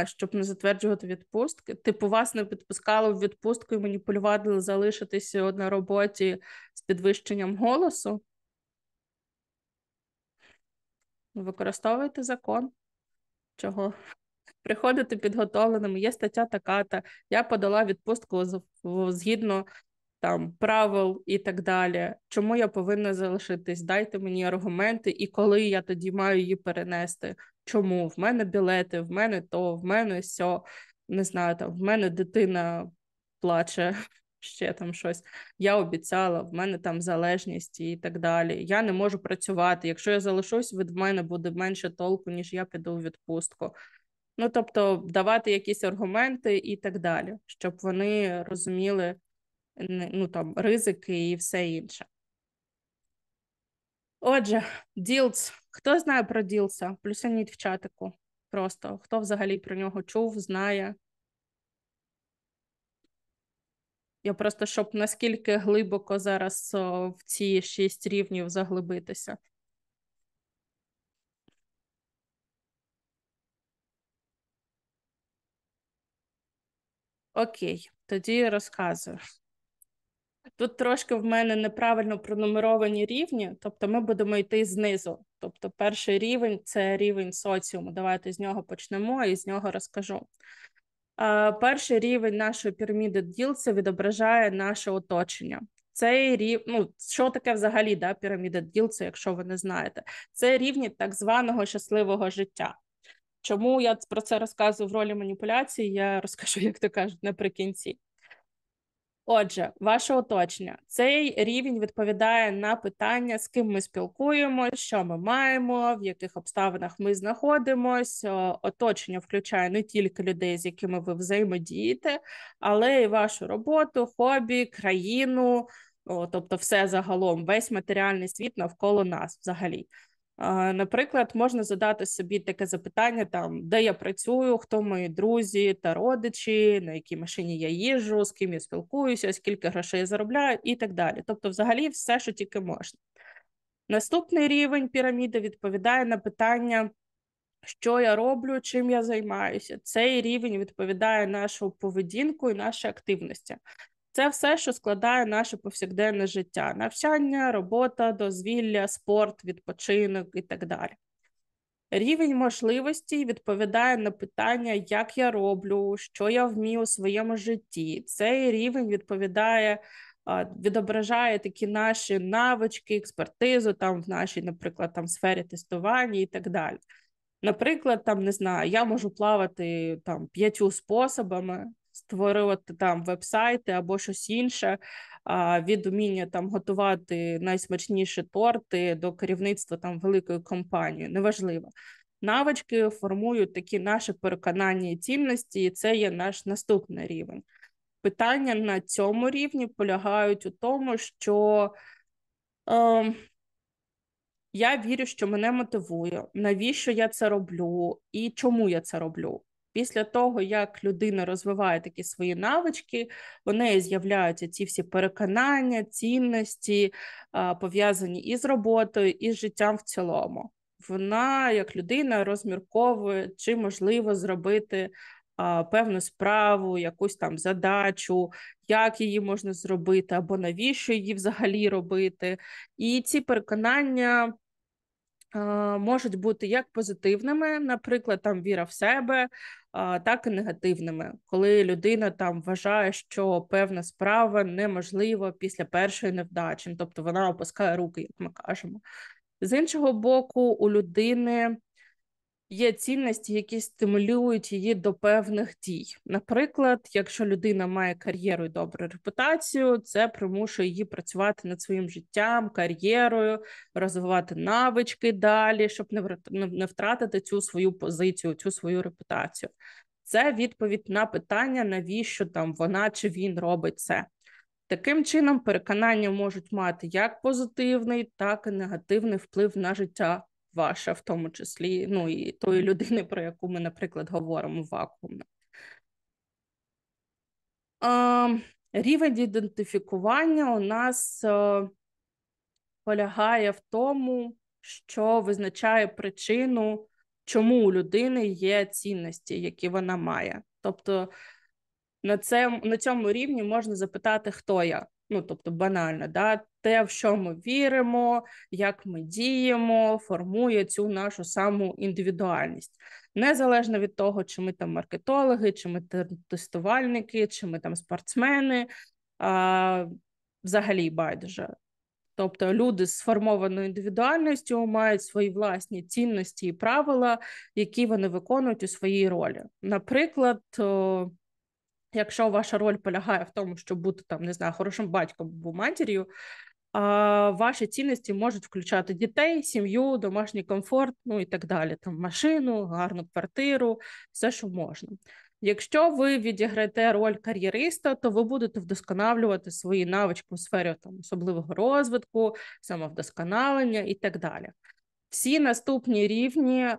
Щоб не затверджувати відпустки. Типу, вас не підпускали в відпустку і маніпулювали залишитися на роботі з підвищенням голосу? Використовуйте закон. Чого? Приходите підготовленими, є стаття така-та, я подала відпустку згідно там правил і так далі. Чому я повинна залишитись? Дайте мені аргументи, і коли я тоді маю її перенести. Чому? В мене білети, в мене то, в мене сьо, не знаю, там, в мене дитина плаче, ще там щось. Я обіцяла, в мене там залежність і так далі. Я не можу працювати. Якщо я залишусь, від мене буде менше толку, ніж я піду у відпустку. Ну, тобто, давати якісь аргументи і так далі, щоб вони розуміли, ну, там, ризики і все інше. Отже, ділц. Хто знає про ділса? Плюсаніть в чатику. Просто. Хто взагалі про нього чув, знає. Я просто, щоб наскільки глибоко зараз в ці 6 рівнів заглибитися. Окей, тоді розказую. Тут трошки в мене неправильно пронумеровані рівні, тобто ми будемо йти знизу. Тобто перший рівень – це рівень соціуму. Давайте з нього почнемо і з нього розкажу. Перший рівень нашої піраміди Ділса відображає наше оточення. Цей рівень, що таке взагалі піраміда Ділса, якщо ви не знаєте? Це рівні так званого щасливого життя. Чому я про це розказую в ролі маніпуляції, я розкажу, як то кажуть, наприкінці. Отже, ваше оточення. Цей рівень відповідає на питання, з ким ми спілкуємося, що ми маємо, в яких обставинах ми знаходимося. Оточення включає не тільки людей, з якими ви взаємодієте, але й вашу роботу, хобі, країну, тобто все загалом, весь матеріальний світ навколо нас взагалі. Наприклад, можна задати собі таке запитання, там, де я працюю, хто мої друзі та родичі, на якій машині я їжджу, з ким я спілкуюся, скільки грошей я заробляю і так далі. Тобто взагалі все, що тільки можна. Наступний рівень піраміди відповідає на питання, що я роблю, чим я займаюся. Цей рівень відповідає нашу поведінку і наші активності. Це все, що складає наше повсякденне життя. Навчання, робота, дозвілля, спорт, відпочинок і так далі. Рівень можливостей відповідає на питання, як я роблю, що я вмію у своєму житті. Цей рівень відображає такі наші навички, експертизу там, в нашій, наприклад, там, сфері тестування і так далі. Наприклад, там, не знаю, я можу плавати там 5 способами, створювати там веб-сайти або щось інше, від уміння там готувати найсмачніші торти до керівництва там великої компанії, неважливо. Навички формують такі наші переконання і цінності, і це є наш наступний рівень. Питання на цьому рівні полягають у тому, що я вірю, що мене мотивує, навіщо я це роблю і чому я це роблю. Після того, як людина розвиває такі свої навички, в неї з'являються ці всі переконання, цінності, пов'язані і з роботою, і з життям в цілому. Вона, як людина, розмірковує, чи можливо зробити певну справу, якусь там задачу, як її можна зробити, або навіщо її взагалі робити. І ці переконання можуть бути як позитивними, наприклад, там віра в себе, так і негативними, коли людина там вважає, що певна справа неможлива після першої невдачі, тобто вона опускає руки, як ми кажемо. З іншого боку, у людини є цінності, які стимулюють її до певних дій. Наприклад, якщо людина має кар'єру і добру репутацію, це примушує її працювати над своїм життям, кар'єрою, розвивати навички далі, щоб не втратити цю свою позицію, цю свою репутацію. Це відповідь на питання, навіщо там вона чи він робить це. Таким чином, переконання можуть мати як позитивний, так і негативний вплив на життя ваше, в тому числі, ну, і тої людини, про яку ми, наприклад, говоримо вакуумно. Рівень ідентифікування у нас полягає в тому, що визначає причину, чому у людини є цінності, які вона має. Тобто на цьому рівні можна запитати, хто я. Ну, тобто банально, да? Те, в що ми віримо, як ми діємо, формує цю нашу саму індивідуальність. Незалежно від того, чи ми там маркетологи, чи ми тестувальники, чи ми там спортсмени, взагалі байдуже. Тобто люди з сформованою індивідуальністю мають свої власні цінності і правила, які вони виконують у своїй ролі. Наприклад, якщо ваша роль полягає в тому, щоб бути там, не знаю, хорошим батьком або матір'ю, ваші цінності можуть включати дітей, сім'ю, домашній комфорт, ну і так далі, там машину, гарну квартиру, все, що можна. Якщо ви відіграєте роль кар'єриста, то ви будете вдосконалювати свої навички у сфері там, особливого розвитку, самовдосконалення і так далі. Всі наступні рівні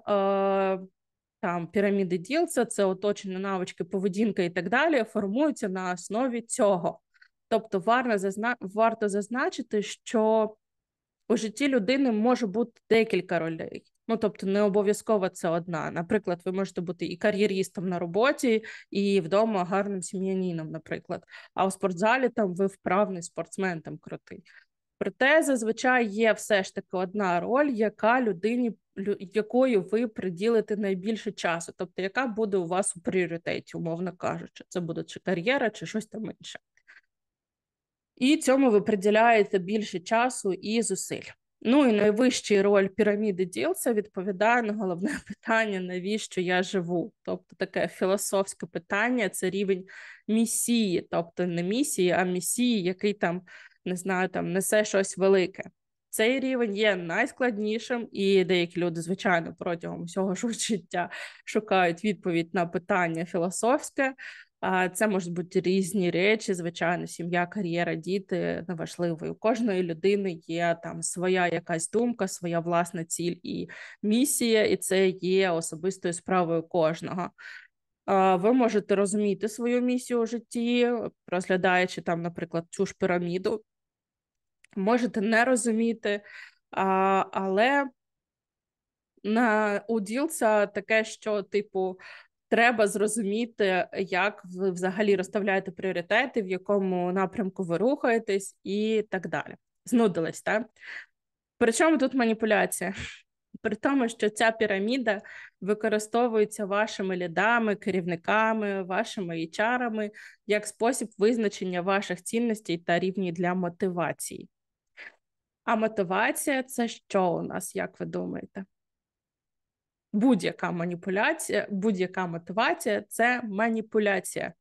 там піраміди Ділса, це оточення, навички, поведінка і так далі, формуються на основі цього. Тобто варто зазначити, що у житті людини може бути декілька ролей. Ну, тобто не обов'язково це одна. Наприклад, ви можете бути і кар'єристом на роботі, і вдома гарним сім'янином, наприклад. А у спортзалі там ви вправний спортсмен, там крутий. Проте зазвичай є все ж таки одна роль, якою ви приділите найбільше часу, тобто яка буде у вас у пріоритеті, умовно кажучи. Це буде чи кар'єра, чи щось там інше. І цьому ви приділяєте більше часу і зусиль. Ну і найвищий роль піраміди Ділса відповідає на головне питання, навіщо я живу. Тобто таке філософське питання – це рівень місії, тобто не місії, а місії, який там, не знаю, там несе щось велике. Цей рівень є найскладнішим, і деякі люди, звичайно, протягом всього життя шукають відповідь на питання філософське. Це можуть бути різні речі, звичайно, сім'я, кар'єра, діти неважливо. У кожної людини є там своя якась думка, своя власна ціль і місія, і це є особистою справою кожного. Ви можете розуміти свою місію у житті, розглядаючи там, наприклад, цю ж піраміду. Можете не розуміти, але у Ділса таке, що, типу, треба зрозуміти, як ви взагалі розставляєте пріоритети, в якому напрямку ви рухаєтесь і так далі. Знудились, так? Причому тут маніпуляція? При тому, що ця піраміда використовується вашими лідами, керівниками, вашими HR-ами як спосіб визначення ваших цінностей та рівнів для мотивації. А мотивація – це що у нас, як ви думаєте? Будь-яка маніпуляція, будь-яка мотивація – це маніпуляція.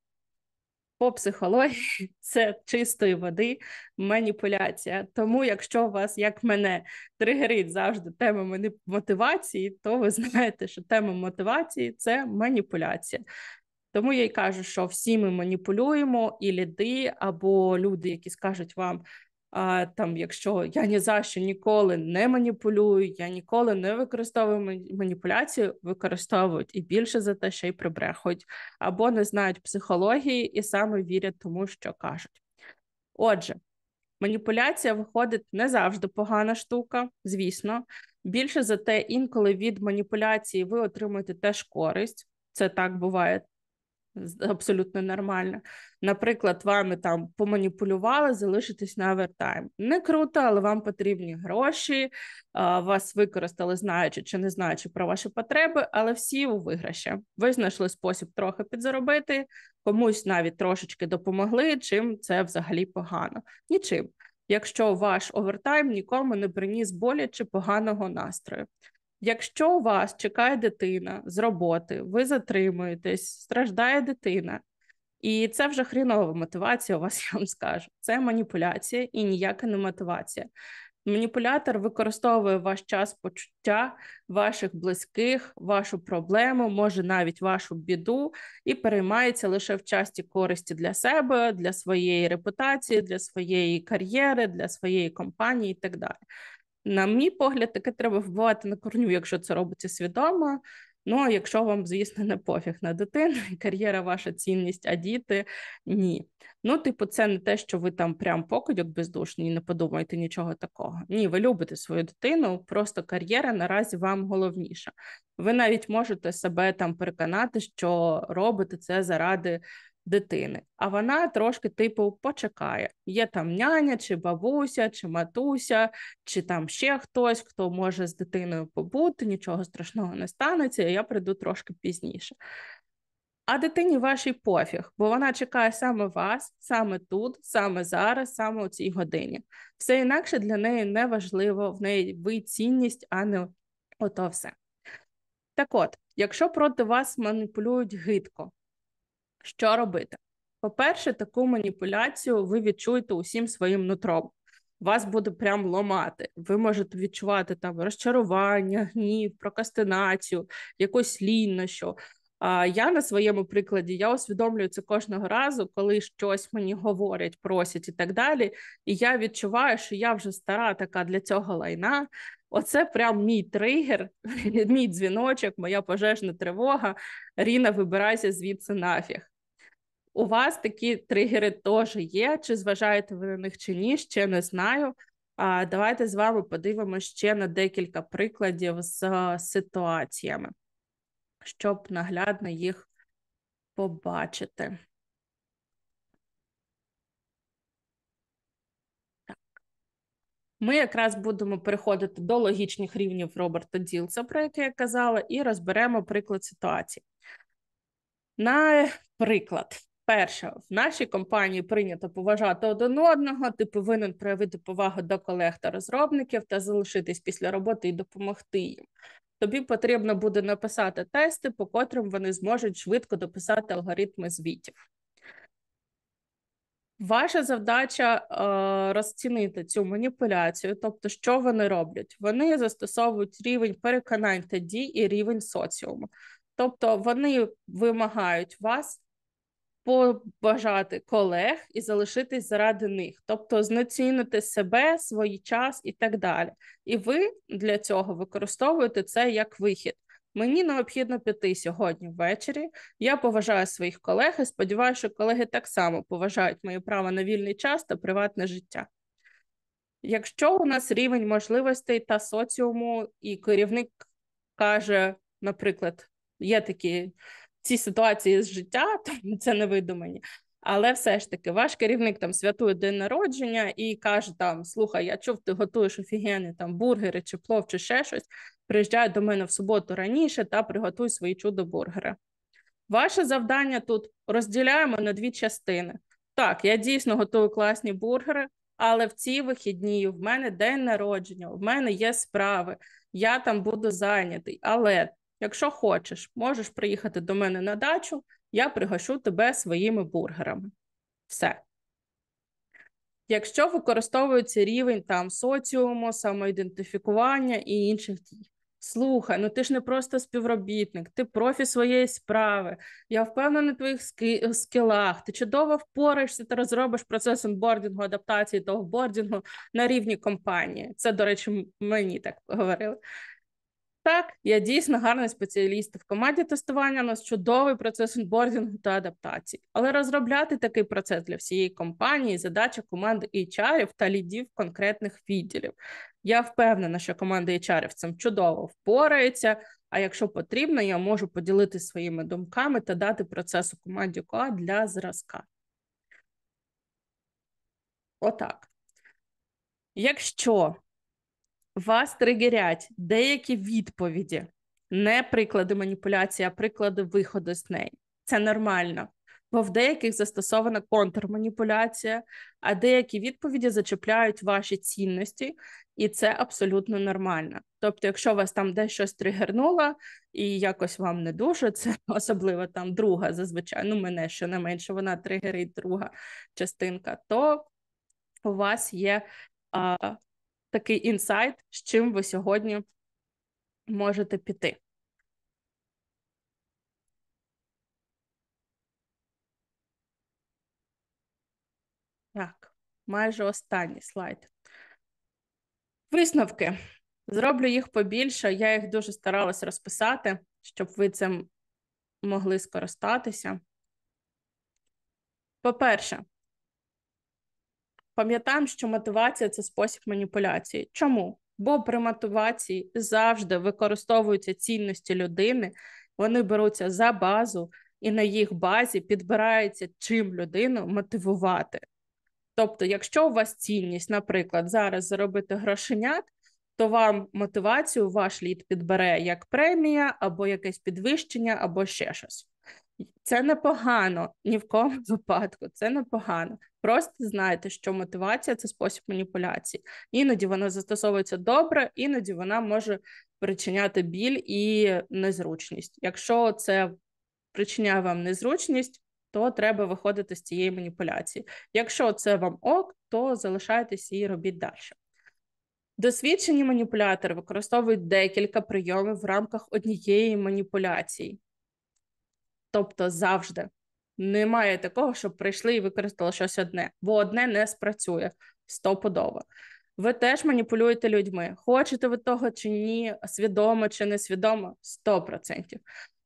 По психології це чистої води маніпуляція. Тому якщо у вас, як мене, тригерить завжди тема мотивації, то ви знаєте, що тема мотивації – це маніпуляція. Тому я й кажу, що всі ми маніпулюємо, і ліди або люди, які скажуть вам, там, якщо я ні за що ніколи не маніпулюю, я ніколи не використовую маніпуляцію, використовують і більше за те, ще й прибрехують, або не знають психології і саме вірять тому, що кажуть. Отже, маніпуляція виходить не завжди погана штука, звісно. Більше за те, інколи від маніпуляції ви отримуєте теж користь. Це так буває. Абсолютно нормально. Наприклад, вами там поманіпулювали, залишитись на овертайм. Не круто, але вам потрібні гроші, вас використали, знаючи чи не знаючи про ваші потреби, але всі у виграші. Ви знайшли спосіб трохи підзаробити, комусь навіть трошечки допомогли, чим це взагалі погано. Нічим. якщо ваш овертайм нікому не приніс болі чи поганого настрою. Якщо вас чекає дитина з роботи, ви затримуєтесь, страждає дитина, і це вже хрінова мотивація у вас, я вам скажу. Це маніпуляція і ніяка не мотивація. Маніпулятор використовує ваш час почуття, ваших близьких, вашу проблему, може навіть вашу біду, і переймається лише в часті користі для себе, для своєї репутації, для своєї кар'єри, для своєї компанії і так далі. На мій погляд, таке треба вбивати на корню, якщо це робиться свідомо. Ну, а якщо вам, звісно, не пофіг на дитину, кар'єра ваша цінність, а діти – ні. Ну, типу, це не те, що ви там прям покидьок бездушний і не подумаєте нічого такого. Ні, ви любите свою дитину, просто кар'єра наразі вам головніша. Ви навіть можете себе там переконати, що робите це заради дитини, а вона трошки, типу, почекає. Є там няня, чи бабуся, чи матуся, чи там ще хтось, хто може з дитиною побути, нічого страшного не станеться, я прийду трошки пізніше. А дитині вашій пофіг, бо вона чекає саме вас, саме тут, саме зараз, саме у цій годині. Все інакше для неї не важливо, в неї ви цінність, а не ото все. Так от, якщо проти вас маніпулюють гидко, що робити? По-перше, таку маніпуляцію ви відчуєте усім своїм нутром. Вас буде прям ломати. Ви можете відчувати там розчарування, гнів, прокрастинацію, якусь лінощу. Я на своєму прикладі, я усвідомлюю це кожного разу, коли щось мені говорять, просять і так далі, і я відчуваю, що я вже стара така для цього лайна. Оце прям мій тригер, мій дзвіночок, моя пожежна тривога. Ріна, вибирайся звідси нафіг. У вас такі тригери теж є, чи зважаєте ви на них чи ні, ще не знаю. Давайте з вами подивимося ще на декілька прикладів з ситуаціями, щоб наглядно їх побачити. Так. Ми якраз будемо переходити до логічних рівнів Роберта Ділса, про яке я казала, і розберемо приклад ситуації. Наприклад, перше, в нашій компанії прийнято поважати один одного, ти повинен проявити повагу до колег та розробників та залишитись після роботи і допомогти їм. Тобі потрібно буде написати тести, по котрим вони зможуть швидко дописати алгоритми звітів. Ваша задача розцінити цю маніпуляцію, тобто що вони роблять? Вони застосовують рівень переконань та дій і рівень соціуму. Тобто вони вимагають вас побажати колег і залишитись заради них. Тобто знецінити себе, свій час і так далі. І ви для цього використовуєте це як вихід. Мені необхідно піти сьогодні ввечері, я поважаю своїх колег і сподіваюся, що колеги так само поважають моє право на вільний час та приватне життя. Якщо у нас рівень можливостей та соціуму і керівник каже, наприклад, є такі ці ситуації з життя, то це не видумані. Але все ж таки, ваш керівник там святує день народження і каже там, слухай, я чув, ти готуєш офігенні там бургери чи плов чи ще щось, приїжджай до мене в суботу раніше та приготуй свої чудо-бургери. Ваше завдання тут розділяємо на дві частини. Так, я дійсно готую класні бургери, але в ці вихідні в мене день народження, в мене є справи, я там буду зайнятий, але якщо хочеш, можеш приїхати до мене на дачу, я пригощу тебе своїми бургерами. Все. Якщо використовується рівень там соціуму, самоідентифікування і інших дій. Слухай, ну ти ж не просто співробітник, ти профі своєї справи, я впевнена в твоїх скілах, ти чудово впораєшся, ти розробиш процес онбордингу, адаптації та офбордингу на рівні компанії. Це, до речі, мені так говорили. Так, я дійсно гарний спеціаліст в команді тестування, у нас чудовий процес онбордингу та адаптації. Але розробляти такий процес для всієї компанії – задача команди HR та лідів конкретних відділів. Я впевнена, що команда HR з цим чудово впорається, а якщо потрібно, я можу поділитися своїми думками та дати процесу команді QA для зразка. Отак. Якщо вас тригерять деякі відповіді, не приклади маніпуляції, а приклади виходу з неї. Це нормально. бо в деяких застосована контрманіпуляція, а деякі відповіді зачепляють ваші цінності, і це абсолютно нормально. Тобто, якщо вас там десь щось тригернуло, і якось вам не дуже, це особливо там друга зазвичай, ну мене щонайменше, вона тригерить друга частинка, то у вас є такий інсайт, з чим ви сьогодні можете піти. Так, майже останній слайд. Висновки. Зроблю їх побільше, я їх дуже старалась розписати, щоб ви цим могли скористатися. По-перше, пам'ятаємо, що мотивація – це спосіб маніпуляції. Чому? Бо при мотивації завжди використовуються цінності людини, вони беруться за базу, і на їх базі підбирається, чим людину мотивувати. Тобто, якщо у вас цінність, наприклад, зараз заробити грошенят, то вам мотивацію ваш лід підбере як премія, або якесь підвищення, або ще щось. Це непогано, ні в кому випадку, це непогано. Просто знайте, що мотивація – це спосіб маніпуляції. Іноді вона застосовується добре, іноді вона може причиняти біль і незручність. Якщо це причиняє вам незручність, то треба виходити з цієї маніпуляції. Якщо це вам ок, то залишайтесь і робіть далі. Досвідчені маніпулятори використовують декілька прийомів в рамках однієї маніпуляції. Тобто завжди. Немає такого, щоб прийшли і використали щось одне, бо одне не спрацює стопудово. Ви теж маніпулюєте людьми. Хочете ви того чи ні, свідомо чи несвідомо – 100%.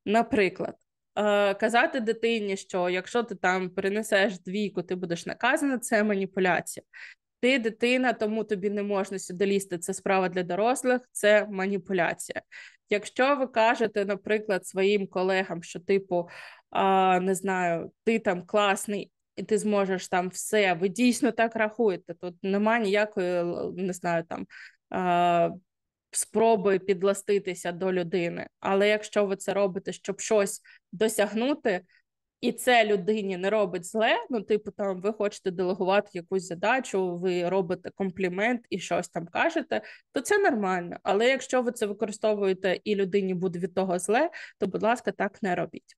Наприклад, казати дитині, що якщо ти там перенесеш двійку, ти будеш наказана – це маніпуляція. Ти дитина, тому тобі не можна сюди лізти, це справа для дорослих, це маніпуляція. Якщо ви кажете, наприклад, своїм колегам, що типу, не знаю, ти там класний, і ти зможеш там все, ви дійсно так рахуєте, тут немає ніякої, не знаю, там, спроби підластитися до людини. Але якщо ви це робите, щоб щось досягнути, і це людині не робить зле, ну, типу, там, ви хочете делегувати якусь задачу, ви робите комплімент і щось там кажете, то це нормально. Але якщо ви це використовуєте і людині буде від того зле, то, будь ласка, так не робіть.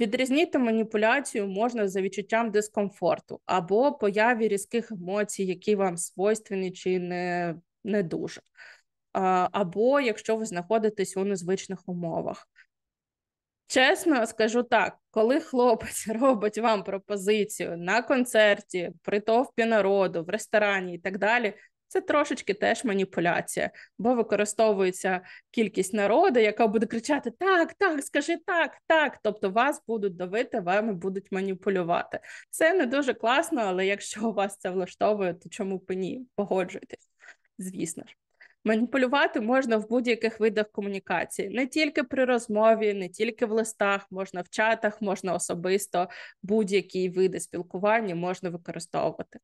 Відрізнити маніпуляцію можна за відчуттям дискомфорту або появі різких емоцій, які вам свойственні чи не дуже. Або якщо ви знаходитесь у незвичних умовах. Чесно скажу так, коли хлопець робить вам пропозицію на концерті, при товпі народу, в ресторані і так далі, це трошечки теж маніпуляція, бо використовується кількість народу, яка буде кричати «так, так, скажи так, так», тобто вас будуть давити, вами будуть маніпулювати. Це не дуже класно, але якщо вас це влаштовує, то чому б ні? Погоджуйтесь, звісно ж. Маніпулювати можна в будь-яких видах комунікації. Не тільки при розмові, не тільки в листах, можна в чатах, можна особисто, будь-які види спілкування можна використовувати.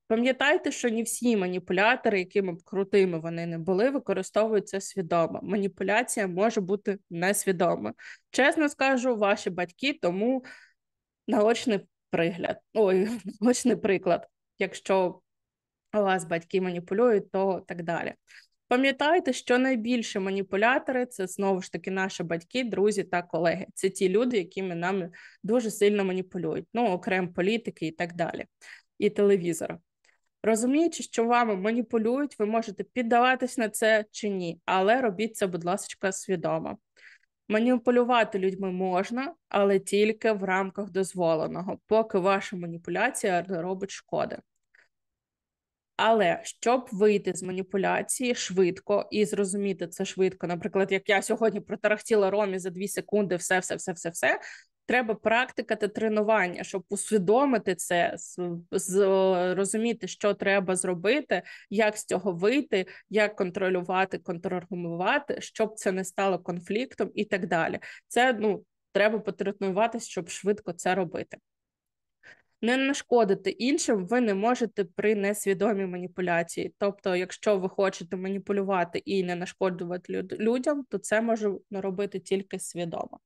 Пам'ятайте, що не всі маніпулятори, якими б крутими вони не були, використовують це свідомо. Маніпуляція може бути несвідомою. Чесно скажу, ваші батьки, тому наочний приклад. Якщо у вас батьки маніпулюють, то так далі. Пам'ятайте, що найбільші маніпулятори – це, знову ж таки, наші батьки, друзі та колеги. Це ті люди, якими нами дуже сильно маніпулюють. Ну, окрім політики і так далі. І телевізора. Розуміючи, що вами маніпулюють, ви можете піддаватись на це чи ні, але робіть це, будь ласка, свідомо. Маніпулювати людьми можна, але тільки в рамках дозволеного, поки ваша маніпуляція не робить шкоди. Але щоб вийти з маніпуляції швидко і зрозуміти це швидко, наприклад, як я сьогодні протарахтіла Ромі за 2 секунди, все, треба практика та тренування, щоб усвідомити це, зрозуміти, що треба зробити, як з цього вийти, як контролювати, контраргумувати, щоб це не стало конфліктом і так далі. Це, треба потренуватися, щоб швидко це робити. Не нашкодити іншим ви не можете при несвідомій маніпуляції. Тобто, якщо ви хочете маніпулювати і не нашкоджувати людям, то це можна робити тільки свідомо.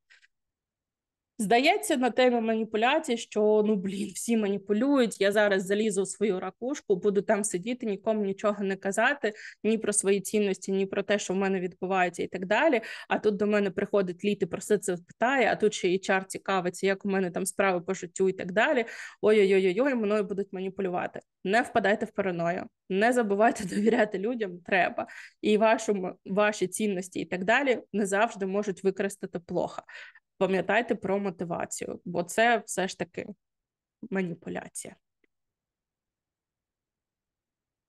Здається, на темі маніпуляцій, що, ну, блін, всі маніпулюють, я зараз залізу в свою ракушку, буду там сидіти, нікому нічого не казати, ні про свої цінності, ні про те, що в мене відбувається і так далі. А тут до мене приходить лід і про все це питає, а тут ще HR цікавиться, як у мене там справи по життю і так далі. Ой-ой-ой, мною будуть маніпулювати. Не впадайте в параною, не забувайте довіряти людям, треба. І ваші цінності і так далі не завжди можуть використати плохо. Пам'ятайте про мотивацію, бо це все ж таки маніпуляція.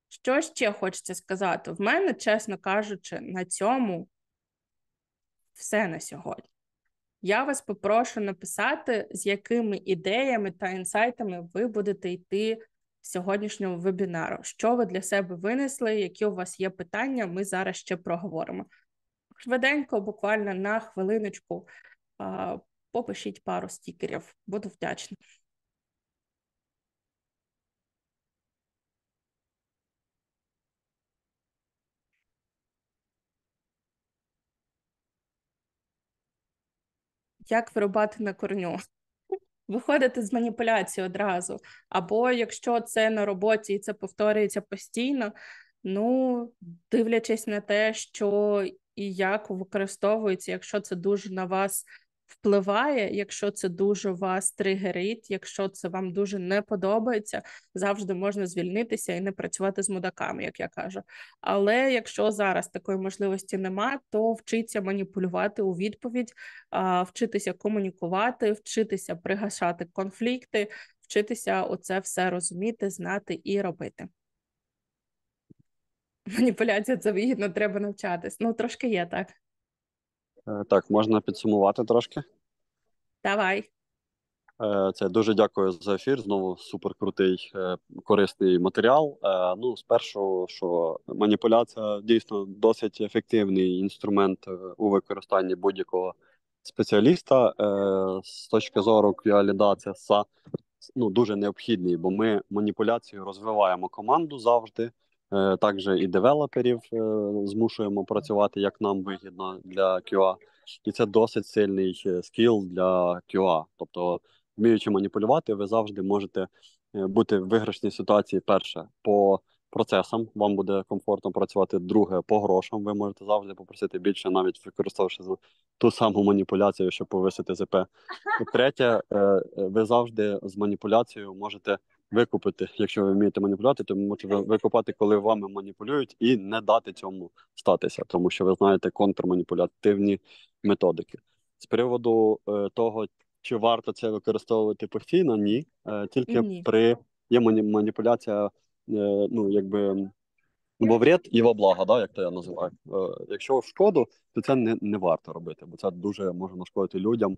Що ще хочеться сказати? В мене, чесно кажучи, на цьому все на сьогодні. Я вас попрошу написати, з якими ідеями та інсайтами ви будете йти з сьогоднішнього вебінару. Що ви для себе винесли, які у вас є питання, ми зараз ще проговоримо. Швиденько, буквально на хвилиночку, попишіть пару стікерів. Буду вдячна. Як вирубати на корню? Виходити з маніпуляції одразу. Або якщо це на роботі і це повторюється постійно, ну, дивлячись на те, що і як використовується, якщо це дуже на вас впливає, якщо це дуже вас тригерить, якщо це вам дуже не подобається, завжди можна звільнитися і не працювати з мудаками, як я кажу. Але якщо зараз такої можливості нема, то вчиться маніпулювати у відповідь, вчитися комунікувати, вчитися пригашати конфлікти, вчитися оце все розуміти, знати і робити. Маніпуляція – це вигідно, треба навчатись. Ну, трошки є, так. Так, можна підсумувати трошки. Давай. Це дуже дякую за ефір. Знову суперкрутий, корисний матеріал. Ну, спершу, що маніпуляція дійсно досить ефективний інструмент у використанні будь-якого спеціаліста. З точки зору QA-ліда це дуже необхідний, бо ми маніпуляцією розвиваємо команду завжди. Також і девелоперів змушуємо працювати, як нам вигідно для QA. І це досить сильний скіл для QA. Тобто, вміючи маніпулювати, ви завжди можете бути в виграшній ситуації. Перше, по процесам вам буде комфортно працювати. Друге, по грошам ви можете завжди попросити більше, навіть використовуючи ту саму маніпуляцію, щоб повисити ЗП. І третє, ви завжди з маніпуляцією можете викупити, якщо ви вмієте маніпулювати, то ви можете викупати, коли вами маніпулюють, і не дати цьому статися, тому що ви знаєте контрманіпулятивні методики. З приводу того, чи варто це використовувати постійно, ні. Тільки Ні. є маніпуляція, во вред і во благо, да, як то я називаю. Якщо в шкоду, то це не варто робити, бо це дуже може нашкодити людям.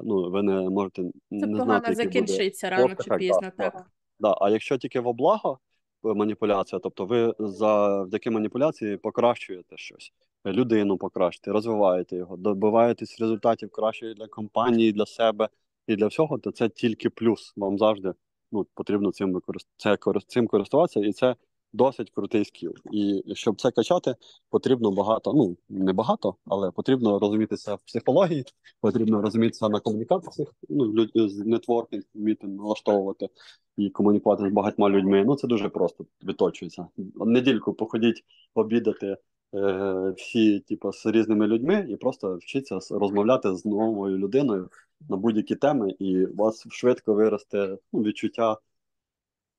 Ви не можете Це не погано знати, який закінчиться рано чи пізно, так. Да. А якщо тільки во благо маніпуляція, тобто ви завдяки маніпуляції покращуєте щось, людину покращуєте, розвиваєте його, добиваєтесь результатів кращих для компанії, для себе і для всього, то це тільки плюс. Вам завжди потрібно цим користуватися, і це досить крутий скіл. І щоб це качати, потрібно багато, не багато, але потрібно розумітися в психології, потрібно розумітися на комунікаціях, нетворкінг, вміти налаштовувати і комунікувати з багатьма людьми. Це дуже просто відточується. Недільку походіть обідати всі з різними людьми і просто вчіться розмовляти з новою людиною на будь-які теми, і у вас швидко виросте відчуття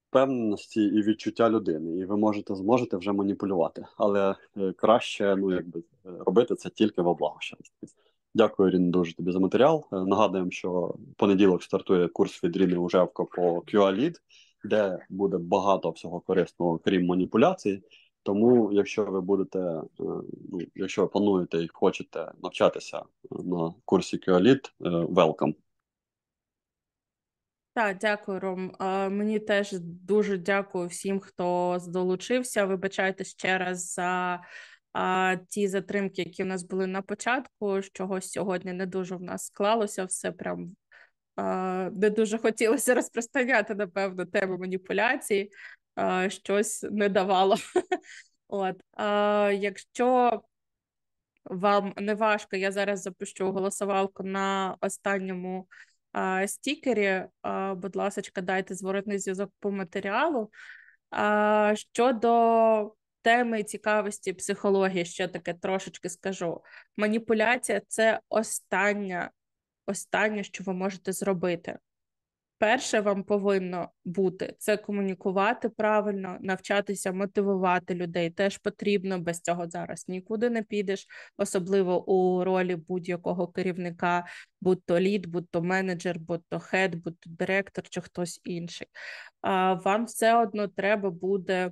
впевненості і відчуття людини, і ви зможете вже маніпулювати. Але краще робити це тільки во благо щастя. Дякую, Ірина, дуже тобі за матеріал. Нагадуємо, що в понеділок стартує курс від Ірини Ужевко по QA-лід, де буде багато всього корисного, крім маніпуляцій. Тому, якщо ви плануєте і хочете навчатися на курсі QA-лід, welcome. Так, дякую, Ром. Мені теж дуже дякую всім, хто долучився. Вибачайте ще раз за ті затримки, які в нас були на початку. Чогось сьогодні не дуже в нас склалося, все прям не дуже хотілося розпространяти, напевно, тему маніпуляції. Щось не давало. Якщо вам не важко, я зараз запущу голосувалку на останньому стікері. Будь ласка, дайте зворотний зв'язок по матеріалу. Щодо теми цікавості психології, що таке трошечки скажу. Маніпуляція – це останнє, що ви можете зробити. Перше вам повинно бути – це комунікувати правильно, навчатися мотивувати людей. Теж потрібно, без цього зараз нікуди не підеш, особливо у ролі будь-якого керівника, будь-то лід, будь-то менеджер, будь-то хед, будь-то директор чи хтось інший. Вам все одно треба буде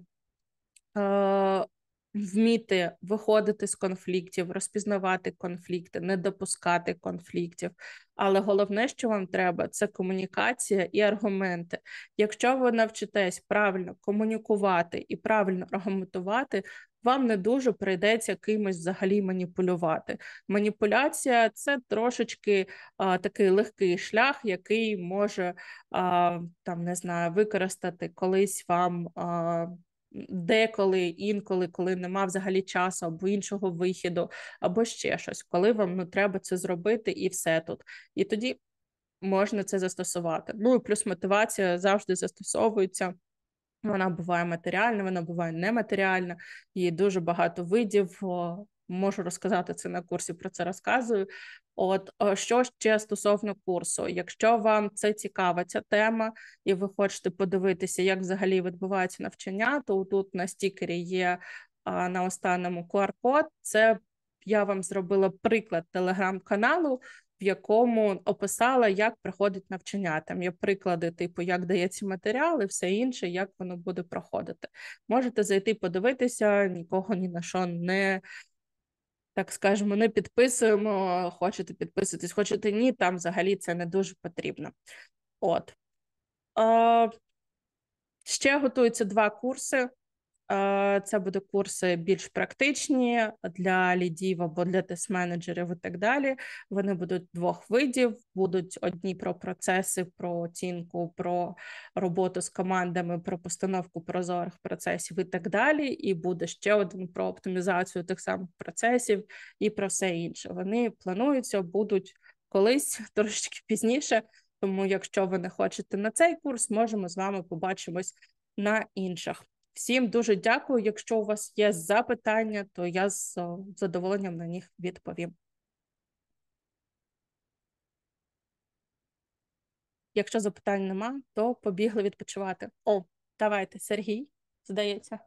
вміти виходити з конфліктів, розпізнавати конфлікти, не допускати конфліктів. Але головне, що вам треба, це комунікація і аргументи. Якщо ви навчитесь правильно комунікувати і правильно аргументувати, вам не дуже прийдеться кимось взагалі маніпулювати. Маніпуляція – це трошечки такий легкий шлях, який може, там, не знаю, використати колись вам деколи, інколи, коли нема взагалі часу або іншого вихіду, або ще щось, коли вам треба це зробити і все тут. І тоді можна це застосувати. Ну і плюс мотивація завжди застосовується. Вона буває матеріальна, вона буває нематеріальна, є дуже багато видів, можу розказати це на курсі, про це розказую. Що ще стосовно курсу? Якщо вам це цікава ця тема, і ви хочете подивитися, як взагалі відбувається навчання, то тут на стікері є на останньому QR-код. Це я вам зробила приклад телеграм-каналу, в якому описала, як проходить навчання. Там є приклади, типу, як дається матеріал і все інше, як воно буде проходити. Можете зайти подивитися, нікого ні на що не, так скажемо, не підписуємо. Хочете підписуйтесь, хочете ні, там взагалі це не дуже потрібно. Ще готуються 2 курси. Це будуть курси більш практичні для лідів або для тест-менеджерів і так далі. Вони будуть 2 видів. Будуть одні про процеси, про оцінку, про роботу з командами, про постановку прозорих процесів і так далі. І буде ще один про оптимізацію тих самих процесів і про все інше. Вони плануються, будуть колись, трошечки пізніше. Тому якщо ви не хочете на цей курс, можемо з вами побачимось на інших. Всім дуже дякую. Якщо у вас є запитання, то я з задоволенням на них відповім. Якщо запитань нема, то побігли відпочивати. Давайте, Сергій, здається.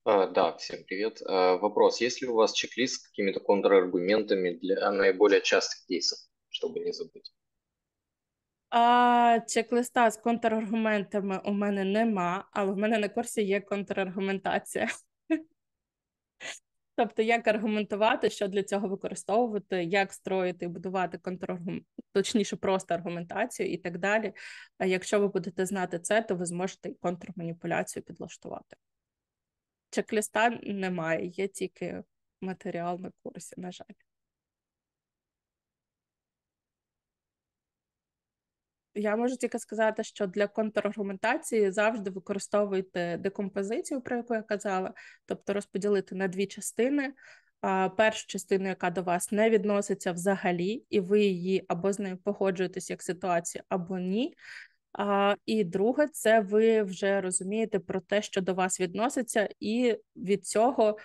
Да, всем привет. Вопрос, есть ли у вас чек-лист с какими-то контраргументами для наиболее частых кейсов, чтобы не забыть? Чек-листа з контраргументами у мене нема, але в мене на курсі є контраргументація. Тобто, як аргументувати, що для цього використовувати, як строїти і будувати точніше, просто аргументацію і так далі. А якщо ви будете знати це, то ви зможете і контрманіпуляцію підлаштувати. Чек-листа немає, є тільки матеріал на курсі, на жаль. Я можу тільки сказати, що для контраргументації завжди використовуйте декомпозицію, про яку я казала, тобто розподілити на 2 частини. Першу частину, яка до вас не відноситься взагалі, і ви її або з нею погоджуєтесь як ситуацію, або ні. І друге, це ви вже розумієте про те, що до вас відноситься, і від цього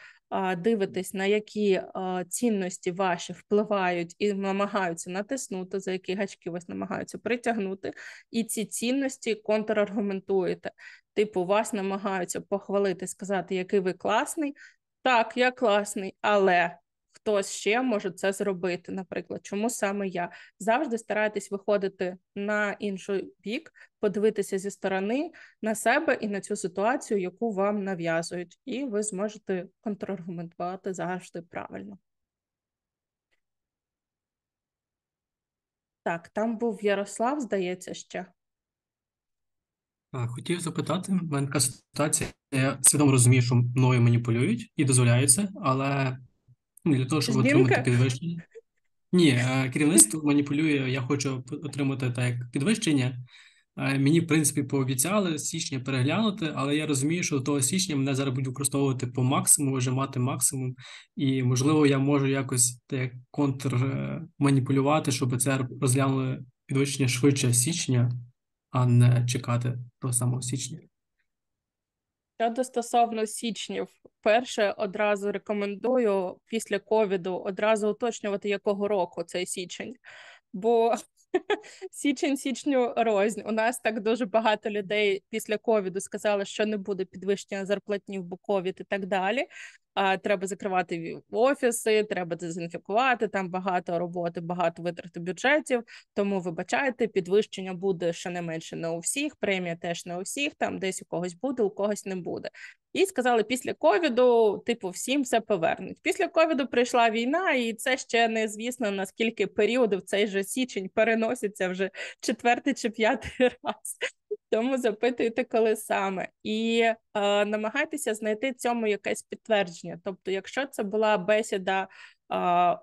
дивитесь, на які цінності ваші впливають і намагаються натиснути, за які гачки вас намагаються притягнути, і ці цінності контраргументуєте. Типу, вас намагаються похвалити, сказати, який ви класний. Так, я класний, але хтось ще може це зробити, наприклад. Чому саме я? Завжди старайтесь виходити на інший бік, подивитися зі сторони на себе і на цю ситуацію, яку вам нав'язують. І ви зможете контраргументувати завжди правильно. Так, там був Ярослав, здається, ще. Хотів запитати, в мене така ситуація, я свідомо розумію, що мною маніпулюють і дозволяють це, але для того, щоб отримати підвищення. Ні, керівництво маніпулює, я хочу отримати так як підвищення, Мені, в принципі, пообіцяли з січня переглянути, але я розумію, що до того січня мене зараз будуть використовувати по максимуму, вижимати максимум, і, можливо, я можу якось маніпулювати, щоб це розглянули підвищення швидше січня, а не чекати до самого січня. Щодо стосовно січнів, перше, одразу рекомендую після ковіду одразу уточнювати, якого року цей січень. Бо січень січню рознь. У нас так дуже багато людей після ковіду сказали, що не буде підвищення зарплатні в ковід і так далі. Треба закривати офіси, треба дезінфікувати, там багато роботи, багато витрат бюджетів, тому вибачайте, підвищення буде щонайменше не у всіх, премія теж не у всіх, там десь у когось буде, у когось не буде. І сказали, після ковіду, типу, всім все повернуть. Після ковіду прийшла війна, і це ще незвісно, наскільки періоди в цей же січень переносяться вже 4-й чи 5-й раз. Тому запитуйте, коли саме. І намагайтеся знайти цьому якесь підтвердження. Тобто, якщо це була бесіда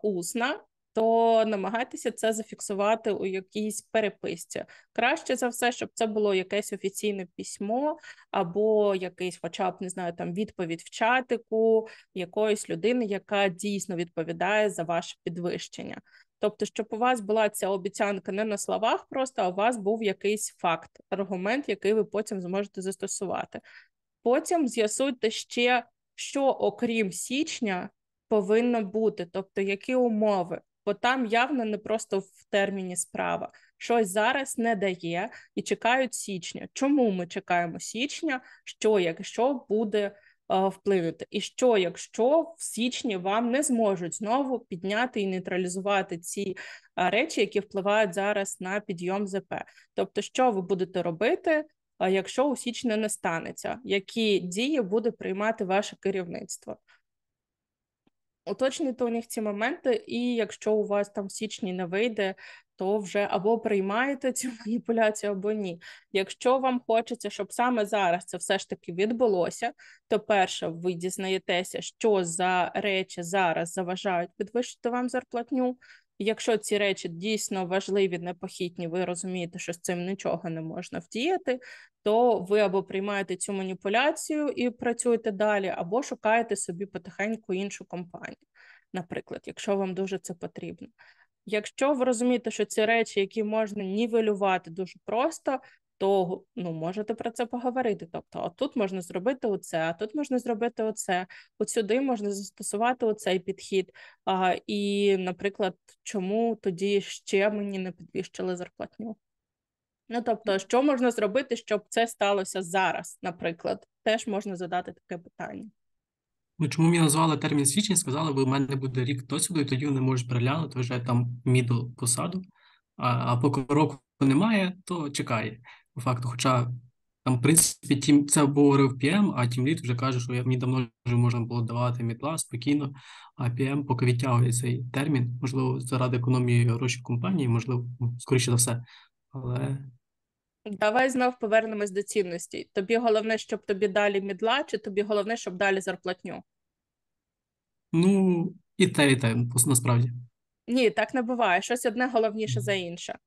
усна, то намагайтеся це зафіксувати у якійсь переписці. Краще за все, щоб це було якесь офіційне письмо або якийсь, хоча б, не знаю, там відповідь в чатику якоїсь людини, яка дійсно відповідає за ваше підвищення. Тобто, щоб у вас була ця обіцянка не на словах просто, а у вас був якийсь факт, аргумент, який ви потім зможете застосувати. Потім з'ясуйте ще, що окрім січня повинно бути, тобто які умови. Бо там явно не просто в терміні справа. Щось зараз не дає і чекають січня. Чому ми чекаємо січня? Що, якщо буде вплинути? І що, якщо в січні вам не зможуть знову підняти і нейтралізувати ці речі, які впливають зараз на підйом ЗП? Тобто, що ви будете робити, якщо у січні не станеться? Які дії буде приймати ваше керівництво? Уточнюйте у них ці моменти, і якщо у вас там в січні не вийде, то вже або приймаєте цю маніпуляцію, або ні. Якщо вам хочеться, щоб саме зараз це все ж таки відбулося, то перше, ви дізнаєтеся, що за речі зараз заважають підвищити вам зарплатню. Якщо ці речі дійсно важливі, непохитні, ви розумієте, що з цим нічого не можна вдіяти, то ви або приймаєте цю маніпуляцію і працюєте далі, або шукаєте собі потихеньку іншу компанію, наприклад, якщо вам дуже це потрібно. Якщо ви розумієте, що ці речі, які можна нівелювати дуже просто, то можете про це поговорити. Тобто, от тут можна зробити оце, а тут можна зробити оце, от сюди можна застосувати оцей підхід. І, наприклад, чому тоді ще мені не підвищили зарплатню? Тобто, що можна зробити, щоб це сталося зараз, наприклад? Теж можна задати таке питання. Чому мені назвали термін січень, сказали, бо в мене буде рік досвіду, і тоді вони можуть переглянути вже там мідл посаду, а поки року немає, то чекає, по факту. Хоча там, в принципі, це обговорив PM, а тімлід вже каже, що мені давно вже можна було давати мідла спокійно, а PM поки відтягує цей термін, можливо, заради економії грошей компанії, можливо, скоріше за все, але... Давай знов повернемось до цінностей. Тобі головне, щоб тобі далі мідла, чи тобі головне, щоб далі зарплатню? І те, насправді. Ні, так не буває. Щось одне головніше за інше.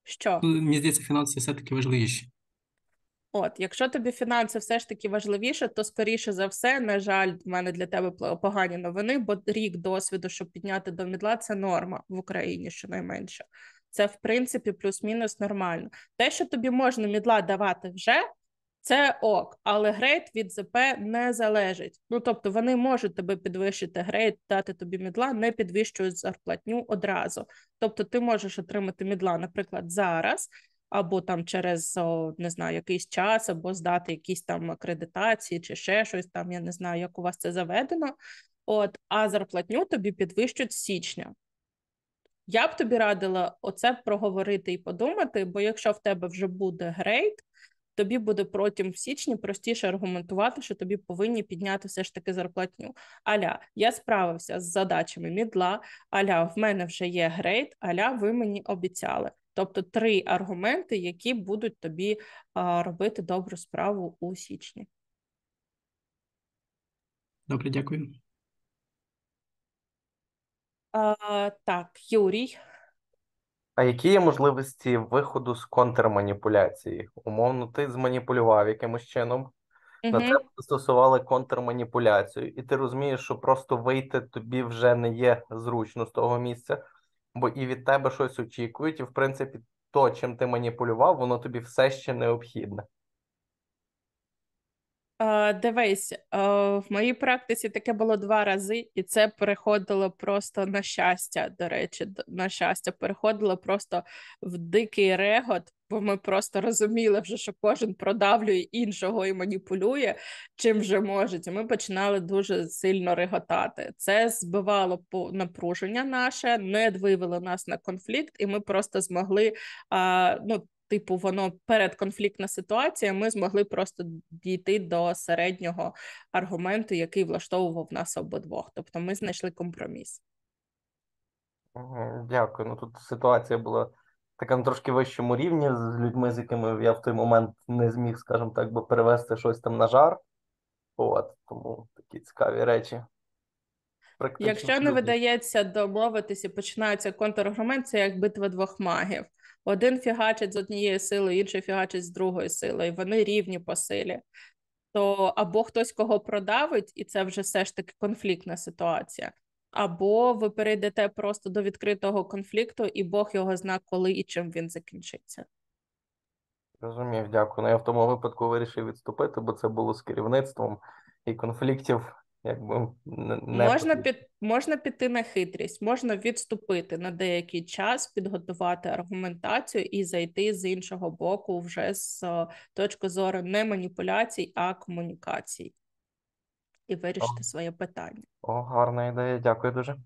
Що? Мені здається, фінанси все-таки важливіші. Якщо тобі фінанси все ж таки важливіше, то, скоріше за все, на жаль, в мене для тебе погані новини, бо рік досвіду, щоб підняти до мідла, це норма в Україні, щонайменше. Це, в принципі, плюс-мінус нормально. Те, що тобі можна мідла давати вже, це ок, але грейд від ЗП не залежить. Тобто вони можуть тебе підвищити грейд, дати тобі мідла, не підвищують зарплатню одразу. Тобто ти можеш отримати мідла, наприклад, зараз, або там через, не знаю, якийсь час, або здати якісь там акредитації, чи ще щось там, я не знаю, як у вас це заведено. А зарплатню тобі підвищують з січня. Я б тобі радила оце проговорити і подумати, бо якщо в тебе вже буде грейд, тобі буде протягом січня простіше аргументувати, що тобі повинні підняти все ж таки зарплатню. Аля, я справився з задачами мідла, аля, в мене вже є грейд, аля, ви мені обіцяли. Тобто 3 аргументи, які будуть тобі робити добру справу у січні. Добре, дякую. Так, Юрій. А які є можливості виходу з контрманіпуляції? Умовно, ти зманіпулював якимось чином, на тебе Угу. застосували контрманіпуляцію, і ти розумієш, що просто вийти тобі вже не є зручно з того місця, бо і від тебе щось очікують, і в принципі то, чим ти маніпулював, воно тобі все ще необхідне. Дивись, в моїй практиці таке було 2 рази, і це переходило просто на щастя, до речі, на щастя, переходило просто в дикий регот, бо ми просто розуміли вже, що кожен продавлює іншого і маніпулює, чим вже може. І ми починали дуже сильно реготати. Це збивало напруження наше, не вивело нас на конфлікт, і ми просто змогли, ну, типу, воно передконфліктна ситуація, ми змогли просто дійти до середнього аргументу, який влаштовував нас обидвох. Тобто ми знайшли компроміс. Дякую. Ну тут ситуація була така на трошки вищому рівні з людьми, з якими я в той момент не зміг, скажімо так, би перевести щось там на жар. От, тому такі цікаві речі. Практично Якщо не плюс. видається домовитись і починається контраргумент, це як битва 2 магів. Один фігачить з однієї сили, інший фігачить з другої сили, і вони рівні по силі. То або хтось кого продавить, і це вже все ж таки конфліктна ситуація, або ви перейдете просто до відкритого конфлікту, і Бог його зна, коли і чим він закінчиться. Розумів, дякую. Ну, я в тому випадку вирішив відступити, бо це було з керівництвом і конфліктів, якби не потрібно. Можна піти на хитрість, можна відступити на деякий час, підготувати аргументацію і зайти з іншого боку вже з точки зору не маніпуляцій, а комунікацій. І вирішити своє питання. О, гарна ідея, дякую дуже.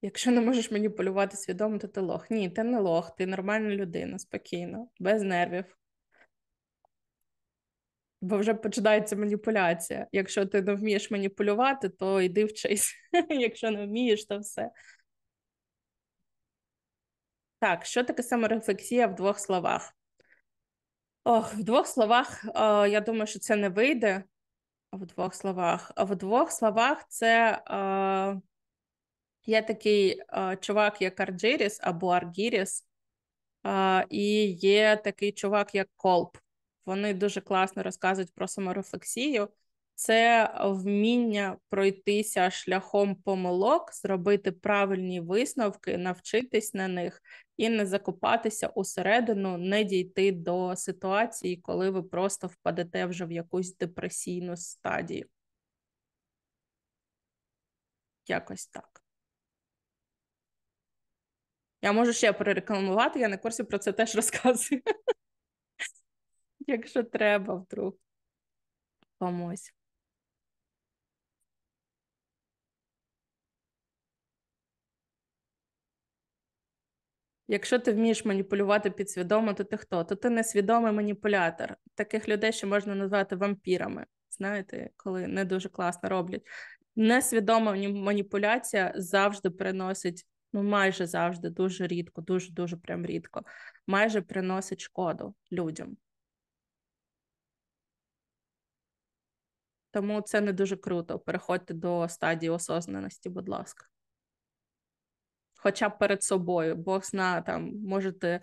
Якщо не можеш маніпулювати свідомо, то ти лох. Ні, ти не лох, ти нормальна людина, спокійно, без нервів. Бо вже починається маніпуляція. Якщо ти не вмієш маніпулювати, то йди вчись. Якщо не вмієш, то все. Так, що таке саморефлексія в 2 словах? Ох, в 2 словах, я думаю, що це не вийде. В 2 словах. А в 2 словах це є такий чувак, як Арджиріс або Аргіріс, і є такий чувак, як Колб. Вони дуже класно розказують про саморефлексію. Це вміння пройтися шляхом помилок, зробити правильні висновки, навчитись на них і не закопатися усередину, не дійти до ситуації, коли ви просто впадете вже в якусь депресійну стадію. Якось так. Я можу ще прорекламувати, я на курсі про це теж розказую. Якщо треба вдруг комусь. Якщо ти вмієш маніпулювати підсвідомо, то ти хто? То ти несвідомий маніпулятор. Таких людей ще можна назвати вампірами. Знаєте, коли не дуже класно роблять. Несвідома маніпуляція завжди приносить, ну майже завжди, дуже рідко, дуже прям рідко, майже приносить шкоду людям. Тому це не дуже круто. Переходьте до стадії осознаності, будь ласка. Хоча б перед собою. Бог зна, там, можете,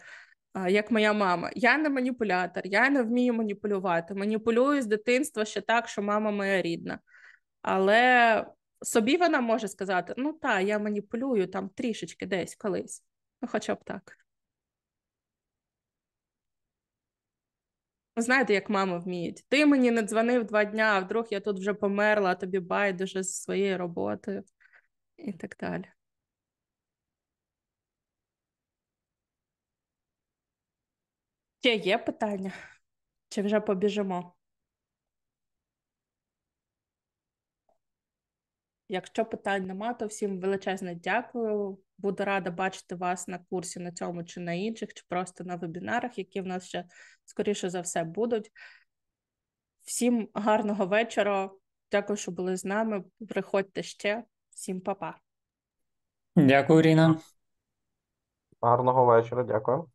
як моя мама. Я не маніпулятор, я не вмію маніпулювати. Маніпулюю з дитинства ще так, що мама моя рідна. Але собі вона може сказати, ну так, я маніпулюю там трішечки десь колись. Ну, хоча б так. Знаєте, як мами вміють. Ти мені не дзвонив 2 дня, а вдруг я тут вже померла, а тобі байдуже зі своєю роботою. І так далі. Ще є питання? Чи вже побіжимо? Якщо питань нема, то всім величезне дякую. Буду рада бачити вас на курсі на цьому чи на інших, чи просто на вебінарах, які в нас ще, скоріше за все, будуть. Всім гарного вечора. Дякую, що були з нами. Приходьте ще. Всім па-па. Дякую, Ріна. Гарного вечора, дякую.